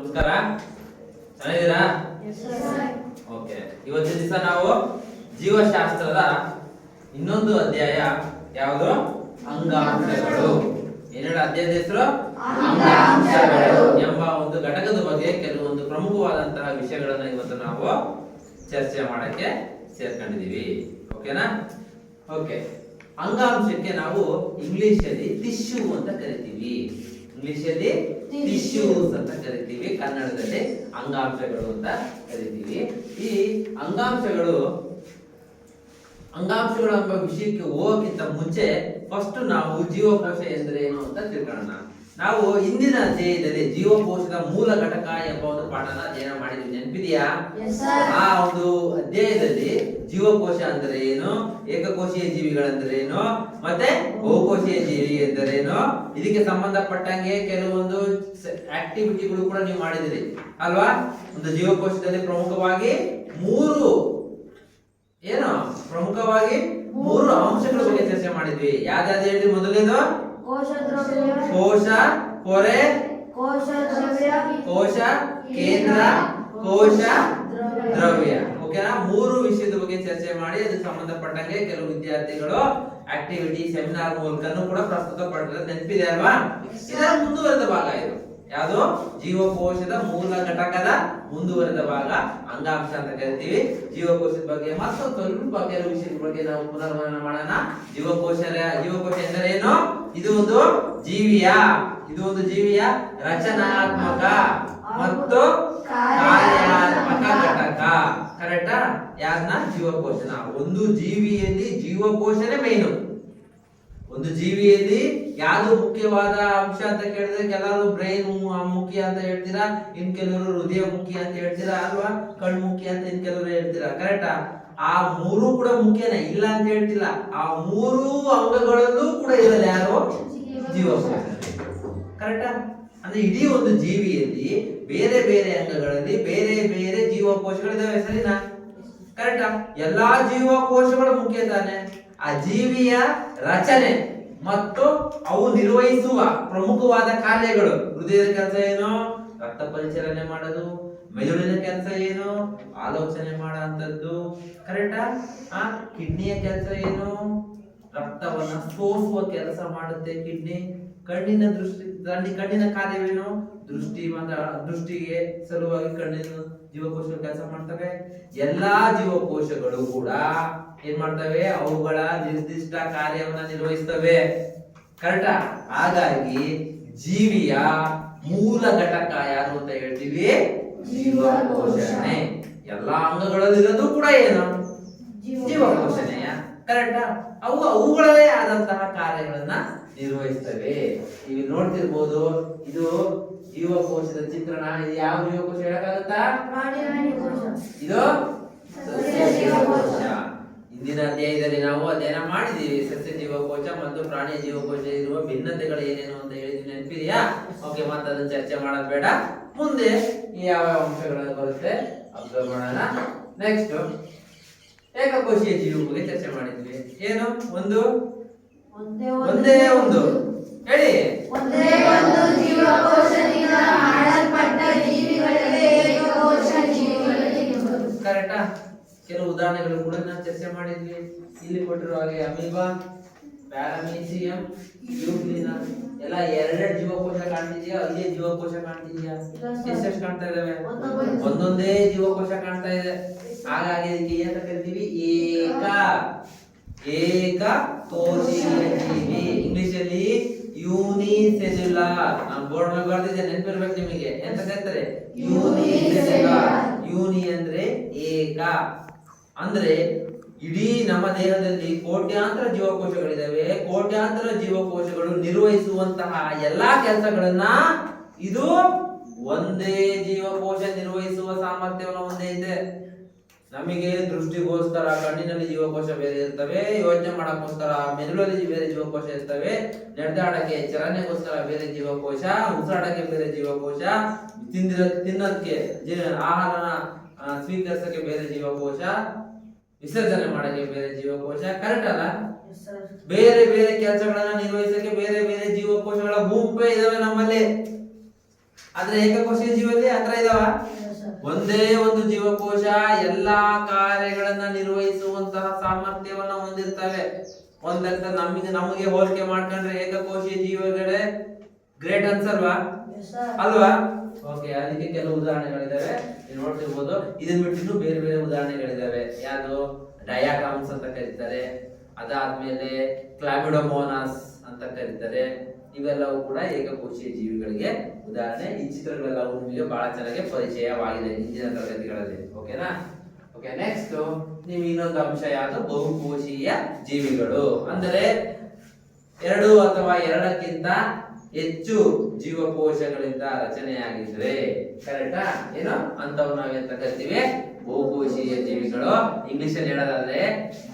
ನಮಸ್ಕಾರ, ಚೆನ್ನಾಗಿದ್ದೀರಾ? ಓಕೆ, ಇವತ್ತಿನ ದಿವಸ ನಾವು ಜೀವಶಾಸ್ತ್ರದ ಇನ್ನೊಂದು ಅಧ್ಯಾಯ ಯಾವುದು? ಅಂಗಾಂಶಗಳು. ಏನೇಳ ಅಧ್ಯಾಯದ ಹೆಸರು? ಅಂಗಾಂಶಗಳು ಎಂಬ ಒಂದು ಘಟಕದ ಬಗ್ಗೆ ಕೆಲವೊಂದು ಪ್ರಮುಖವಾದಂತಹ ವಿಷಯಗಳನ್ನ ಇವತ್ತು ನಾವು ಚರ್ಚೆ ಮಾಡಕ್ಕೆ ಸೇರ್ಕೊಂಡಿದೀವಿ. ಓಕೆನಾ? ಓಕೆ, ಅಂಗಾಂಶಕ್ಕೆ ನಾವು ಇಂಗ್ಲಿಷ್ ಅಲ್ಲಿ ಟಿಶ್ಯೂ ಅಂತ ಕರಿತೀವಿ. ಇಂಗ್ಲಿಷ್ ಅಲ್ಲಿ ಟಿಶ್ಯೂಸ್ ಅಂತ ಕರಿತೀವಿ, ಕನ್ನಡದಲ್ಲಿ ಅಂಗಾಂಶಗಳು ಅಂತ ಕರಿತೀವಿ. ಈ ಅಂಗಾಂಶಗಳು ಎಂಬ ವಿಷಯಕ್ಕೆ ಹೋಗೋಕ್ಕಿಂತ ಮುಂಚೆ ಫಸ್ಟ್ ನಾವು ಜೀವಕೋಶ ಎಂದರೆ ಏನು ಅಂತ ತಿಳ್ಕೊಳ್ಳೋಣ. ನಾವು ಇಂದಿನ ಅಧ್ಯಾಯದಲ್ಲಿ ಜೀವಕೋಶದ ಮೂಲ ಘಟಕ ಎಂಬ ಒಂದು ಪಾಠನ ಅಧ್ಯಯನ ಮಾಡಿದ್ವಿ, ನೆನಪಿದೆಯಾ? ಆ ಒಂದು ಅಧ್ಯಾಯದಲ್ಲಿ ಜೀವಕೋಶ ಅಂದರೆ ಏನು, ಏಕಕೋಶೀಯ ಜೀವಿಗಳಂದ್ರೆ ಏನು, ಮತ್ತೆ ಬಹುಕೋಶೀಯ ಜೀವಿ ಎಂದರೇನು, ಇದಕ್ಕೆ ಸಂಬಂಧಪಟ್ಟಂಗೆ ಕೆಲವೊಂದು ಆಕ್ಟಿವಿಟಿಗಳು ಕೂಡ ನೀವು ಮಾಡಿದಿರಿ ಅಲ್ವಾ? ಒಂದು ಜೀವಕೋಶದಲ್ಲಿ ಪ್ರಮುಖವಾಗಿ ಮೂರು ಅಂಶಗಳ ಬಗ್ಗೆ ಚರ್ಚೆ ಮಾಡಿದ್ವಿ. ಯಾವ್ದಾದ್ರು ಹೇಳಿ? ಮೊದಲನೇದು ಕೋಶ, ಪೊರೆ, ಕೋಶ ಕೇಂದ್ರ, ಕೋಶ ದ್ರವ್ಯ. ಓಕೆನಾ? ಮೂರು ವಿಷಯದ ಬಗ್ಗೆ ಚರ್ಚೆ ಮಾಡಿ ಅದಕ್ಕೆ ಸಂಬಂಧಪಟ್ಟಂಗೆ ಕೆಲವು ವಿದ್ಯಾರ್ಥಿಗಳು ಆಕ್ಟಿವಿಟಿ ಸೆಮಿನಾರ್ ಮೂಲಕನೂ ಕೂಡ ಪ್ರಸ್ತುತ ಪಡಿಸಿದ ನೆನಪಿದೆ ಅಲ್ವಾ? ಇದರ ಮುಂದುವರೆದ ಭಾಗ ಇದು. ಯಾವುದು? ಜೀವಕೋಶದ ಮೂಲ ಘಟಕದ ಮುಂದುವರೆದ ಭಾಗ ಅಂಗಾಂಶ ಅಂತ ಕರಿತೀವಿ. ಜೀವಕೋಶದ ಬಗ್ಗೆ ಮತ್ತೊಂದು ಸ್ವಲ್ಪ ಕೆಲವು ವಿಷಯದ ಬಗ್ಗೆ ನಾವು ಪುನರ್ಮನನ ಮಾಡೋಣ. ಜೀವಕೋಶ ಎಂದರೇನು? ಇದು ಒಂದು ಜೀವಿಯ ರಚನಾತ್ಮಕ ಮತ್ತು ಕಾರ್ಯಾತ್ಮಕ ಘಟಕ. ಕರೆಕ್ಟಾ? ಯಾರನ್ನ? ಜೀವಕೋಶನ. ಒಂದು ಜೀವಿಯಲ್ಲಿ ಜೀವಕೋಶನೇ ಮೇನು. ಒಂದು ಜೀವಿಯಲ್ಲಿ ಯಾವುದು ಮುಖ್ಯವಾದ ಅಂಶ ಅಂತ ಕೇಳಿದ್ರೆ ಕೆಲವರು ಬ್ರೈನ್ ಮುಖ್ಯ ಅಂತ ಹೇಳ್ತೀರಾ, ಇನ್ ಕೆಲವರು ಹೃದಯ ಮುಖ್ಯ ಅಂತ ಹೇಳ್ತೀರಾ ಅಲ್ವಾ? ಕಣ್ಣು ಮುಖ್ಯ ಅಂತ ಇನ್ ಕೆಲವರು ಹೇಳ್ತೀರಾ. ಕರೆಕ್ಟಾ? ಆ ಮೂರು ಕೂಡ ಮುಖ್ಯನೇ, ಇಲ್ಲ ಅಂತ ಹೇಳ್ತಿಲ್ಲ. ಆ ಮೂರು ಅಂಗಗಳಲ್ಲೂ ಕೂಡ ಇರೋದು ಯಾರು? ಜೀವಕೋಶ. ಕರೆಕ್ಟಾ? ಅಂದ್ರೆ ಇಡೀ ಒಂದು ಜೀವಿಯಲ್ಲಿ ಬೇರೆ ಬೇರೆ ಅಂಗಗಳಲ್ಲಿ ಬೇರೆ ಬೇರೆ ಜೀವಕೋಶಗಳಿದಾವೆ, ಸರಿನಾ? ಕರೆಕ್ಟಾ? ಎಲ್ಲಾ ಜೀವಕೋಶಗಳು ಮುಖ್ಯ ತಾನೆ. ಆ ಜೀವಿಯ ರಚನೆ ಮತ್ತು ಅವು ನಿರ್ವಹಿಸುವ ಪ್ರಮುಖವಾದ ಕಾರ್ಯಗಳು. ಹೃದಯದ ಕೆಲಸ ಏನು? ರಕ್ತ ಪರಿಚಲನೆ ಮಾಡೋದು. ಮೆದುಳಿನ ಕೆಲಸ ಏನು? ಆಲೋಚನೆ ಮಾಡುವಂತದ್ದು. ಕರೆಕ್ಟಾ? ಕಿಡ್ನಿಯ ಕೆಲಸ ಏನು? ರಕ್ತವನ್ನ ಸೋಸುವ ಕೆಲಸ ಮಾಡುತ್ತೆ ಕಿಡ್ನಿ. ಕಣ್ಣಿನ ಕಾರ್ಯವೇನು? ದೃಷ್ಟಿಗೆ ಸಲುವಾಗಿ ಕಣ್ಣಿನ ಜೀವಕೋಶಗಳು ಕೆಲಸ ಮಾಡ್ತವೆ. ಎಲ್ಲಾ ಜೀವಕೋಶಗಳು ಕೂಡ ಏನ್ ಮಾಡ್ತವೆ? ಅವುಗಳ ನಿರ್ದಿಷ್ಟ ಕಾರ್ಯವನ್ನ ನಿರ್ವಹಿಸ್ತವೆ. ಕರೆಕ್ಟಾ? ಹಾಗಾಗಿ ಜೀವಿಯ ಮೂಲ ಘಟಕ ಯಾರು ಅಂತ ಹೇಳ್ತೀವಿ? ಜೀವಕೋಶನೇ. ಎಲ್ಲಾ ಅಂಗಗಳಲ್ಲಿರೋದು ಕೂಡ ಏನು? ಜೀವಕೋಶನೇ. ಕರೆಕ್ಟಾ? ಅವುಗಳೇ ಆದಂತಹ ಕಾರ್ಯಗಳನ್ನ ನಿರ್ವಹಿಸ್ತವೆ. ನೀವು ನೋಡ್ತಿರ್ಬೋದು, ಇದು ಜೀವಕೋಶದ ಚಿತ್ರಣ. ಇದು ಯಾವ ಜೀವಕೋಶ ಹೇಳಕ್ಕಾಗುತ್ತಾ? ಇದು ಸಸ್ಯ ಜೀವಕೋಶ. ಇಂದಿನ ಅಧ್ಯಾಯದಲ್ಲಿ ನಾವು ಅಧ್ಯಯನ ಮಾಡಿದೀವಿ ಸಸ್ಯ ಜೀವಕೋಶ ಮತ್ತು ಪ್ರಾಣಿ ಜೀವಕೋಶ ಇರುವ ಭಿನ್ನತೆಗಳು ಏನೇನು ಅಂತ ಹೇಳಿದ್ವಿ, ನೆನಪಿದೆಯಾ? ಓಕೆ, ಮತ್ತೆ ಅದನ್ನ ಚರ್ಚೆ ಮಾಡೋದು ಬೇಡ. ಮುಂದೆ ಯಾವ ಅಂಶಗಳು ಬರುತ್ತೆ ಅಬ್ಸರ್ವ್ ಮಾಡೋಣ. ನೆಕ್ಸ್ಟ್ ಏಕಕೋಶೀಯ ಜೀವಿ ಬಗ್ಗೆ ಚರ್ಚೆ ಮಾಡಿದ್ವಿ. ಏನು? ಒಂದೇ ಒಂದು ಹೇಳಿ. ಒಂದೇ ಒಂದು ಜೀವಕೋಶದಿಂದ ಮಾಡಲ್ಪಟ್ಟ ಜೀವಿಗಳಿಗೆ ಏಕಕೋಶ ಜೀವಿಗಳು ಎನ್ನುವರು. ಕರೆಕ್ಟಾ? ಕೆಲವು ಉದಾಹರಣೆಗಳು ಕೂಡ ನಾವು ಚರ್ಚೆ ಮಾಡಿದ್ವಿ. ಇಲ್ಲಿ ಕೊಟ್ಟಿರುವ ಹಾಗೆ ಅಮೀಬಾ, ಪ್ಯಾರಾಮೀಸಿಯಂ, ಯೂಗ್ಲಿನಾ ಎಲ್ಲ ಎರಡೆರಡು ಜೀವಕೋಶ ಕಾಣ್ತಿದ್ಯಾ? ಅಲ್ಲೇ ಜೀವಕೋಶ ಕಾಣ್ತಿದ್ಯಾ? ಎಷ್ಟೆಷ್ಟು ಕಾಣ್ತಾ ಇದಾವೆ? ಒಂದೊಂದೇ ಜೀವಕೋಶ ಕಾಣ್ತಾ ಇದೆ. ಹಾಗಾಗಿ ಇದಕ್ಕೆ ಏನಂತ ಕರಿತೀವಿ? ಏಕಕೋಶೀಯ ಜೀವಿ. ಇಂಗ್ಲಿಷ್ ಅಲ್ಲಿ ಯೂನಿಸೆಲ್ಯುಲಾರ್. ನಾನು ಬೋರ್ಡ್ ಮೇಲೆ ಬರ್ದಿದ್ದೆ, ನೆನಪಿರ್ಬೇಕು ನಿಮಗೆ. ಎಂತ ಕರೀತಾರೆ? ಯೂನಿಸೆಲ್ಯುಲಾರ್. ಯೂನಿ ಅಂದ್ರೆ ಏಕ. ಅಂದ್ರೆ ಇಡೀ ನಮ್ಮ ದೇಹದಲ್ಲಿ ಕೋಟ್ಯಾಂತರ ಜೀವಕೋಶಗಳಿದಾವೆ. ಕೋಟ್ಯಾಂತರ ಜೀವಕೋಶಗಳು ನಿರ್ವಹಿಸುವಂತಹ ಎಲ್ಲಾ ಕೆಲಸಗಳನ್ನ ಇದು ಒಂದೇ ಜೀವಕೋಶ ನಿರ್ವಹಿಸುವ ಸಾಮರ್ಥ್ಯವನ್ನು ಹೊಂದಿದೆ. ನಮಗೆ ದೃಷ್ಟಿಗೋಸ್ಕರ ಕಣ್ಣಿನಲ್ಲಿ ಜೀವಕೋಶ ಬೇರೆ ಇರ್ತವೆ, ಯೋಚನೆ ಮಾಡಕ್ಕೋಸ್ಕರ ಮೆದುಳಲ್ಲಿ ಬೇರೆ ಜೀವಕೋಶ ಇರ್ತವೆ, ನಡೆದಾಡಕ್ಕೆ ಚಲನೆಗೋಸ್ಕರ ಬೇರೆ ಜೀವಕೋಶ, ಉಸಿರಾಡಕ್ಕೆ ಬೇರೆ ಜೀವಕೋಶ, ತಿನ್ನೋದಕ್ಕೆ ಆಹಾರನ ಸ್ವೀಕರಿಸಕ್ಕೆ ಬೇರೆ ಜೀವಕೋಶ, ವಿಸರ್ಜನೆ ಮಾಡಕ್ಕೆ ಬೇರೆ ಜೀವಕೋಶ. ಕರೆಕ್ಟ್ ಅಲ್ಲ? ಬೇರೆ ಬೇರೆ ಕೆಲಸಗಳನ್ನ ನಿರ್ವಹಿಸಕ್ಕೆ ಬೇರೆ ಬೇರೆ ಜೀವಕೋಶಗಳ ಗುಂಪೇ ಇದಾವೆ ನಮ್ಮಲ್ಲಿ. ಆದ್ರೆ ಏಕಕೋಶೀಯ ಜೀವಲ್ಲಿ ಆತರ ಇದಾವ? ಒಂದೇ ಒಂದು ಜೀವಕೋಶ ಎಲ್ಲಾ ಕಾರ್ಯಗಳನ್ನ ನಿರ್ವಹಿಸುವಂತಹ ಸಾಮರ್ಥ್ಯವನ್ನ ಹೊಂದಿರ್ತವೆ. ಒಂದ್ ಲೆಕ್ಕ ನಮಗೆ ಹೋಲಿಕೆ ಮಾಡ್ಕೊಂಡ್ರೆ ಏಕಕೋಶೀಯ ಜೀವಗಳೇ ಗ್ರೇಟ್ ಅನ್ಸಲ್ವಾ? ಅಲ್ವಾ? ಓಕೆ, ಅದಕ್ಕೆ ಕೆಲವು ಉದಾಹರಣೆಗಳಿದಾವೆ, ನೀವು ನೋಡ್ತಿರ್ಬೋದು. ಇದನ್ನ ಬಿಟ್ಟು ಇನ್ನೂ ಬೇರೆ ಬೇರೆ ಉದಾಹರಣೆಗಳಿದಾವೆ. ಯಾವುದು? ಡಯಾಗ್ರಾಮ್ಸ್ ಅಂತ ಕರೀತಾರೆ, ಅದಾದ್ಮೇಲೆ ಕ್ಲಾಮಿಡೋಮೋನಾಸ್ ಅಂತ ಕರೀತಾರೆ. ಇವೆಲ್ಲವೂ ಕೂಡ ಏಕಕೋಶೀಯ ಜೀವಿಗಳಿಗೆ ಉದಾಹರಣೆ. ಈ ಚಿತ್ರಗಳೆಲ್ಲವೂ ನಿಮಗೆ ಬಹಳ ಚೆನ್ನಾಗಿ ಪರಿಚಯವಾಗಿದೆ ಹಿಂದಿನ ತರಗತಿಗಳಲ್ಲಿ. ಓಕೆನಾ? ಓಕೆ, ನೆಕ್ಸ್ಟ್ ನೀವು ಇನ್ನೊಂದು ಅಂಶ ಯಾವುದು? ಬಹುಕೋಶೀಯ ಜೀವಿಗಳು ಅಂದರೆ ಎರಡು ಅಥವಾ ಎರಡಕ್ಕಿಂತ ಹೆಚ್ಚು ಜೀವಕೋಶಗಳಿಂದ ರಚನೆಯಾಗಿದ್ರೆ, ಕರೆಕ್ಟಾ? ಏನು ಅಂತವ್ ನಾವೆಂತ ಕರಿತೀವಿ? ಬಹುಕೋಶೀಯ ಜೀವಿಗಳು. ಇಂಗ್ಲಿಷ್ ಅಲ್ಲಿ ಹೇಳೋದಾದ್ರೆ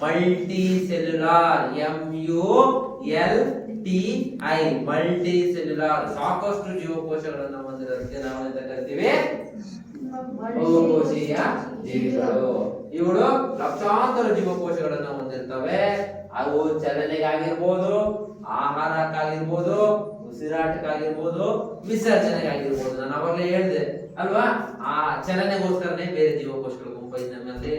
multi cellular, MULTI, multi cellular. ಸಾಕಷ್ಟು ಜೀವಕೋಶಗಳನ್ನು ಹೊಂದಿರೋದಕ್ಕೆ ನಾವು ಎಂತ ಕರಿತೀವಿ? ಬಹುಕೋಶೀಯ ಜೀವಿಗಳು. ಇವುಗಳು ಲಕ್ಷಾಂತರ ಜೀವಕೋಶಗಳನ್ನು ಹೊಂದಿರ್ತವೆ. ಅವು ಚಲನೆಗಾಗಿರ್ಬೋದು, ಆಹಾರಕ್ಕಾಗಿರ್ಬೋದು, ಉಸಿರಾಟಕ್ಕಾಗಿರ್ಬೋದು, ವಿಸರ್ಜನೆಗಾಗಿರ್ಬೋದು. ನಾನು ಅವಾಗಲೇ ಹೇಳಿದೆ ಅಲ್ವಾ? ಆ ಚಲನೆಗೋಸ್ಕರನೇ ಬೇರೆ ಜೀವಕೋಶಗಳು ಗುಂಪೈತೆ ನಮ್ಮಲ್ಲಿ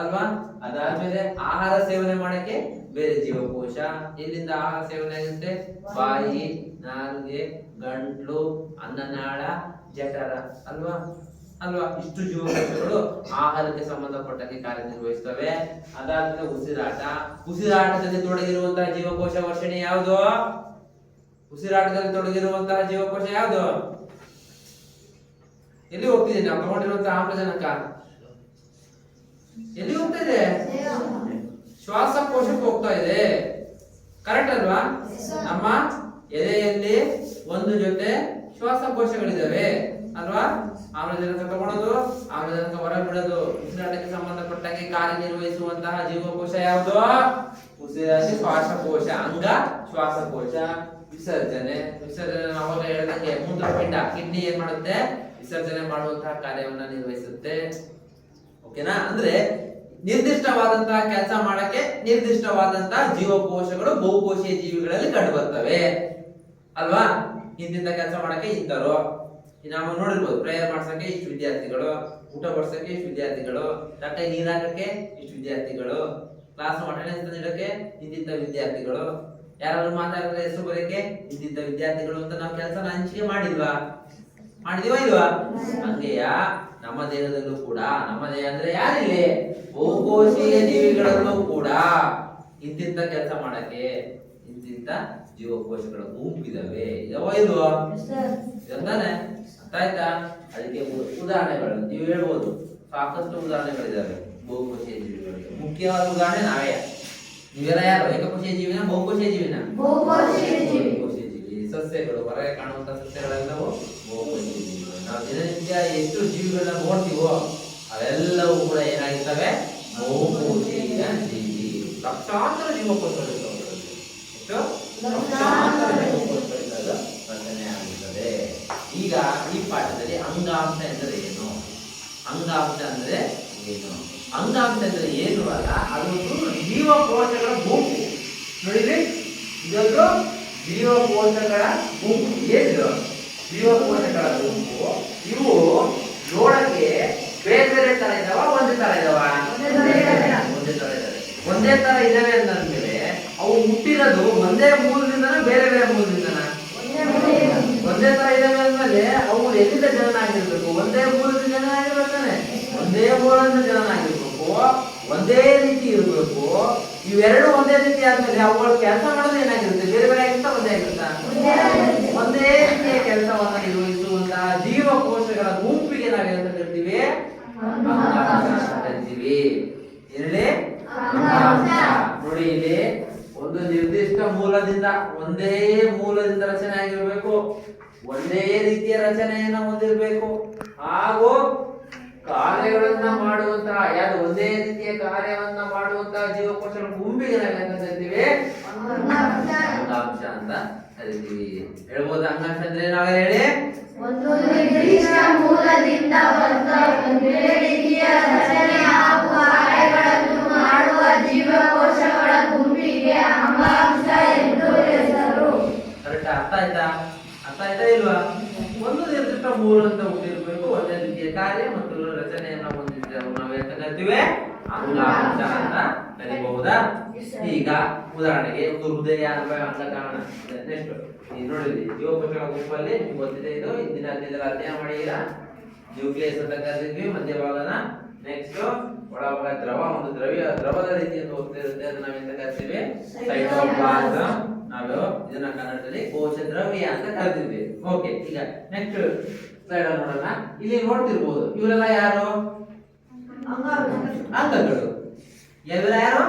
ಅಲ್ವಾ? ಅದಾದ್ಮೇಲೆ ಆಹಾರ ಸೇವನೆ ಮಾಡಕ್ಕೆ ಬೇರೆ ಜೀವಕೋಶ. ಎಲ್ಲಿಂದ ಆಹಾರ ಸೇವನೆ ಆಗುತ್ತೆ? ಬಾಯಿ, ನಾಲಿಗೆ, ಗಂಟ್ಲು, ಅನ್ನನಾಳ, ಜಠರ ಅಲ್ವಾ? ಅಲ್ವಾ? ಇಷ್ಟು ಜೀವಕೋಶಗಳು ಆಹಾರಕ್ಕೆ ಸಂಬಂಧಪಟ್ಟಂಗೆ ಕಾರ್ಯನಿರ್ವಹಿಸ್ತವೆ. ಅದಾದ್ಮೇಲೆ ಉಸಿರಾಟದಲ್ಲಿ ತೊಡಗಿರುವಂತಹ ಜೀವಕೋಶ ವರ್ಷಣೆ ಯಾವುದು? ಉಸಿರಾಟದಲ್ಲಿ ತೊಡಗಿರುವಂತಹ ಜೀವಕೋಶ ಯಾವುದು? ಎಲ್ಲಿ ಹೋಗ್ತಿದೆ? ನಾವು ತಗೊಂಡಿರುವಂತಹ ಆಮ್ಲಜನಕ ಎಲ್ಲಿ ಹೋಗ್ತಾ ಇದೆ? ಶ್ವಾಸಕೋಶಕ್ಕೆ ಹೋಗ್ತಾ ಇದೆ. ಕರೆಕ್ಟ್ ಅಲ್ವಾ? ನಮ್ಮ ಎದೆಯಲ್ಲಿ ಒಂದು ಜೊತೆ ಶ್ವಾಸಕೋಶಗಳಿದಾವೆ ಅಲ್ವಾ? ಆಮ್ಲಜನಕ ತಗೊಳ್ಳೋದು, ಆಮ್ಲಜನಕ ಹೊರ ಬಿಡೋದು. ಉಸಿರಾಟಕ್ಕೆ ಸಂಬಂಧಪಟ್ಟಂಗೆ ಕಾರ್ಯನಿರ್ವಹಿಸುವಂತಹ ಜೀವಕೋಶ ಯಾವುದು? ಉಸಿರಾಟ ಶ್ವಾಸಕೋಶ, ಅಂಗ ಶ್ವಾಸಕೋಶ. ವಿಸರ್ಜನೆ ಅವಾಗ ಹೇಳಿದಂಗೆ ಮೂತ್ರಪಿಂಡ, ಕಿಡ್ನಿ ಏನ್ ಮಾಡುತ್ತೆ? ವಿಸರ್ಜನೆ ಮಾಡುವಂತಹ ಕಾರ್ಯವನ್ನ ನಿರ್ವಹಿಸುತ್ತೆ. ಓಕೆನಾ? ಅಂದ್ರೆ ನಿರ್ದಿಷ್ಟವಾದಂತಹ ಕೆಲಸ ಮಾಡಕ್ಕೆ ನಿರ್ದಿಷ್ಟವಾದಂತಹ ಜೀವಕೋಶಗಳು ಬಹುಕೋಶೀಯ ಜೀವಿಗಳಲ್ಲಿ ಕಂಡು ಬರ್ತವೆ ಅಲ್ವಾ? ಇಂತಿಂತ ಕೆಲಸ ಮಾಡಕ್ಕೆ ಇಂತರು. ನಾವು ನೋಡಿರ್ಬೋದು, ಪ್ರೇಯರ್ ಮಾಡ್ಸಕ್ಕೆ ಇಷ್ಟು ವಿದ್ಯಾರ್ಥಿಗಳು, ಊಟ ಬಡ್ಸಕ್ಕೆ ಇಷ್ಟು ವಿದ್ಯಾರ್ಥಿಗಳು, ತಟ್ಟೆ ನೀರ್ ಹಾಕಕ್ಕೆ ಇಷ್ಟು ವಿದ್ಯಾರ್ಥಿಗಳು, ಕ್ಲಾಸ್ ಅಟೆಂಡೆನ್ಸ್ ನೀಡಕ್ಕೆ ಇಂತಿಂತ ವಿದ್ಯಾರ್ಥಿಗಳು, ಯಾರಾದ್ರೂ ಮಾತಾಡಿದ್ರೆ ಹೆಸರು ಬರೆಯಕ್ಕೆ ಇಂತಿಂತ ವಿದ್ಯಾರ್ಥಿಗಳು ಅಂತ ನಾವು ಕೆಲಸನ ಹಂಚಿಕೆ ಮಾಡಿಲ್ವಾ? ಮಾಡಿದೀವಾ ಇಲ್ವಾ? ಹಂಗೆಯ ನಮ್ಮ ದೇಹದಲ್ಲೂ ಕೂಡ, ನಮ್ಮ ದೇಹ ಅಂದ್ರೆ ಯಾರಿಲ್ಲಿ? ಬಹುಕೋಶೀಯ ಜೀವಿಗಳಲ್ಲೂ ಕೂಡ ಇಂತಿಂತ ಕೆಲಸ ಮಾಡಕ್ಕೆ ಇಂತಿಂತ ಜೀವಕೋಶಗಳ ಗುಂಪಿದಾವೆ. ಇದಾವ ಇಲ್ವಾ? ಇದಾನೆ. ಅರ್ಥ ಆಯ್ತಾ? ಅದಕ್ಕೆ ಉದಾಹರಣೆಗಳು ನೀವು ಹೇಳ್ಬೋದು, ಸಾಕಷ್ಟು ಉದಾಹರಣೆಗಳಿದಾವೆ ಬಹುಕೋಶೀಯ ಜೀವಿಗಳಿಗೆ. ಮುಖ್ಯವಾದ ಉದಾಹರಣೆ ನಾವೇ. ನೀವೆಲ್ಲ ಯಾರು? ಏಕಕೋಶೀಯ ಜೀವಿನ ಬಹುಕೋಶೀಯ ಜೀವಿನ? ಬಹುಕೋಶೀಯ ಜೀವಿ. ಸಸ್ಯಗಳು, ಹೊರಗೆ ಕಾಣುವಂತ ಸಸ್ಯಗಳೆಲ್ಲವೂ ಬಹುಕೋಶೀಯ ಜೀವಿಗಳು. ನಾವು ದಿನನಿತ್ಯ ಎಷ್ಟು ಜೀವಿಗಳನ್ನ ನೋಡ್ತೀವೋ ಅವೆಲ್ಲವೂ ಕೂಡ ಏನಾಗಿರ್ತವೆ? ಬಹುಕೋಶೀಯ ಜೀವಿ. ಲಕ್ಷಾಂತರ ಜೀವಕೋಶಗಳಿರ್ತವೆ. ಎಷ್ಟು? ಲಕ್ಷಾಂತರ ಜೀವಕೋಶಗಳಿಂದ ರಚನೆ ಆಗುತ್ತದೆ. ಈಗ ಈ ಪಾಠದಲ್ಲಿ ಅಂಗಾಂಶ ಎಂದರೆ ಏನು? ಅಂಗಾಂಶ ಅಂದ್ರೆ ಏನು? ಅಂಗಾಂಶ ಅಂದ್ರೆ ಏನು ಅಲ್ಲ, ಅದೊಂದು ಜೀವಕೋಶಗಳ ಗುಂಪು. ನೋಡಿದ್ರಿ, ಇದೊಂದು ಜೀವಕೋಶಗಳ ಗುಂಪು. ಏನು ಜೀವಕೋಶಗಳ ಗುಂಪು? ಇವು ನೋಡಕ್ಕೆ ಬೇರೆ ಬೇರೆ ತರ ಇದಾವ, ಒಂದೇ ತರ ಇದಾವ? ಒಂದೇ ತರ ಇದಾವೆ. ಒಂದೇ ತರ ಇದಾವೆ ಅಂದ್ಮೇಲೆ ಅವು ಹುಟ್ಟಿರೋದು ಒಂದೇ ಮೂಲದಿಂದನ ಬೇರೆ ಬೇರೆ ಮೂಲದಿಂದನ? ಒಂದೇ ತರ ಇದಾವೆ ಅಂದ್ಮೇಲೆ ಅವು ಎಲ್ಲಿಂದ ಜನನ ಆಗಿರ್ಬೇಕು? ಒಂದೇ ಮೂಲದಿಂದ ಜನನ ಆಗಿರ್ಬೇಕಾನೆ. ಒಂದೇ ಮೂಲದಿಂದ ಜನನ ಆಗಿರ್ಬೇಕು, ಒಂದೇ ರೀತಿ ಇರಬೇಕು. ಇವೆರಡು ಒಂದೇ ರೀತಿ ಆದ್ಮೇಲೆ ಅವುಗಳು ಕೆಲಸ ಮಾಡೋದು ಏನಾಗಿರುತ್ತೆ? ಬೇರೆ ಬೇರೆ ಆಗಿರುತ್ತಾ? ಒಂದೇ ಆಗಿರುತ್ತಾ? ಒಂದೇ ರೀತಿಯ ಕೆಲಸವನ್ನ ನಿರ್ವಹಿಸುವಂತಹ ಜೀವಕೋಶಗಳ ಗುಂಪಿಗೆ ನಾವೇನಂತ ಕರಿತೀವಿ? ಕರಿತೀವಿ. ಇಲ್ಲಿ ನೋಡಿ, ಇಲ್ಲಿ ಒಂದು ನಿರ್ದಿಷ್ಟ ಮೂಲದಿಂದ, ಒಂದೇ ಮೂಲದಿಂದ ರಚನೆ ಆಗಿರ್ಬೇಕು, ಒಂದೇ ರೀತಿಯ ರಚನೆಯನ್ನ ಹೊಂದಿರಬೇಕು, ಹಾಗೂ ಕಾರ್ಯಗಳನ್ನ ಮಾಡುವಂತಹ ಯಾವುದು ಒಂದೇ ರೀತಿಯ ಕಾರ್ಯವನ್ನ ಮಾಡುವಂತಹ ಜೀವಕೋಶಗಳ ಗುಂಪಿಗೆ ನಾವೇನಂತ ಕರಿತೀವಿ? ಅಂಗಾಂಶ ಅಂತ ಕರಿತೀವಿ. ಹೇಳ್ಬೋದು ಅಂಗಾಂಶ ಅಂದ್ರೆ ನಾವೇ ಹೇಳಿ? ಒಂದು ನಿರ್ದಿಷ್ಟ ಮೂಲದಿಂದ ಒಂದೇ ರೀತಿಯ ರಚನೆ ಹಾಗೂ ಕಾರ್ಯಗಳನ್ನು ಮಾಡುವ ಜೀವಕೋಶಗಳ ಗುಂಪಿಗೆ ಅಂಗಾಂಶ ಎಂದು ಹೆಸರು. ಕರೆಕ್ಟ್? ಅರ್ಥ ಆಯ್ತಾ? ಅರ್ಥ ಆಯ್ತಾ ಇಲ್ವಾ? ಒಂದು ನಿರ್ದಿಷ್ಟ ಮೂರು ಅಂತ ಹುಟ್ಟಿರ್ಬೇಕು. ಒಂದೇ ರೀತಿಯ ಕಾರ್ಯ ಮತ್ತು ರಚನೆಯನ್ನ ಹೊಂದಿದ್ರೆ ನಾವು ಎಂತ ಕರಿತೀವಿ? ಅಂಗಾಂಶ ಅಂತ ಕರಿಬಹುದಾ? ಈಗ ಉದಾಹರಣೆಗೆ ಒಂದು ಹೃದಯ ಅಂಗಕಾರಣ. ನೆಕ್ಸ್ಟ್ ಈಗ ನೋಡಿದ್ರಿ ಜೀವಕೋಶಗಳ ಗುಂಪಲ್ಲಿ ನಿಮ್ಗೆ ಗೊತ್ತಿದೆ, ಇದು ಇಂದಿನ ಅಧ್ಯಯನ ಮಾಡಿಲ್ಲ. ನ್ಯೂಕ್ಲಿಯಸ್ ಅಂತ ಕರಿತೀವಿ ಮಧ್ಯಭಾಗನ. ನೆಕ್ಸ್ಟ್ ಒಳಭಾಗ ದ್ರವ, ಒಂದು ದ್ರವದ ರೀತಿಯಿಂದ ಹೋಗ್ತಿರುತ್ತೆ, ಅದನ್ನ ನಾವೆಂತ ಕರಿತೀವಿ? ಸೈಟೋಪ್ಲಾಸಂ. ನಾವು ಇದನ್ನ ಕನ್ನಡದಲ್ಲಿ ಕೋಶ ದ್ರವ್ಯ ಅಂತ ಕರಿತೀವಿ. ಓಕೆ, ಈಗ ನೆಕ್ಸ್ಟ್ ಸ್ಲೈಡ್ ನೋಡೋಣ. ಇಲ್ಲಿ ನೋಡ್ತಿರ್ಬೋದು ಇವರೆಲ್ಲ ಯಾರು? ಅಂಗಗಳು. ಇವೆಲ್ಲ ಯಾರು?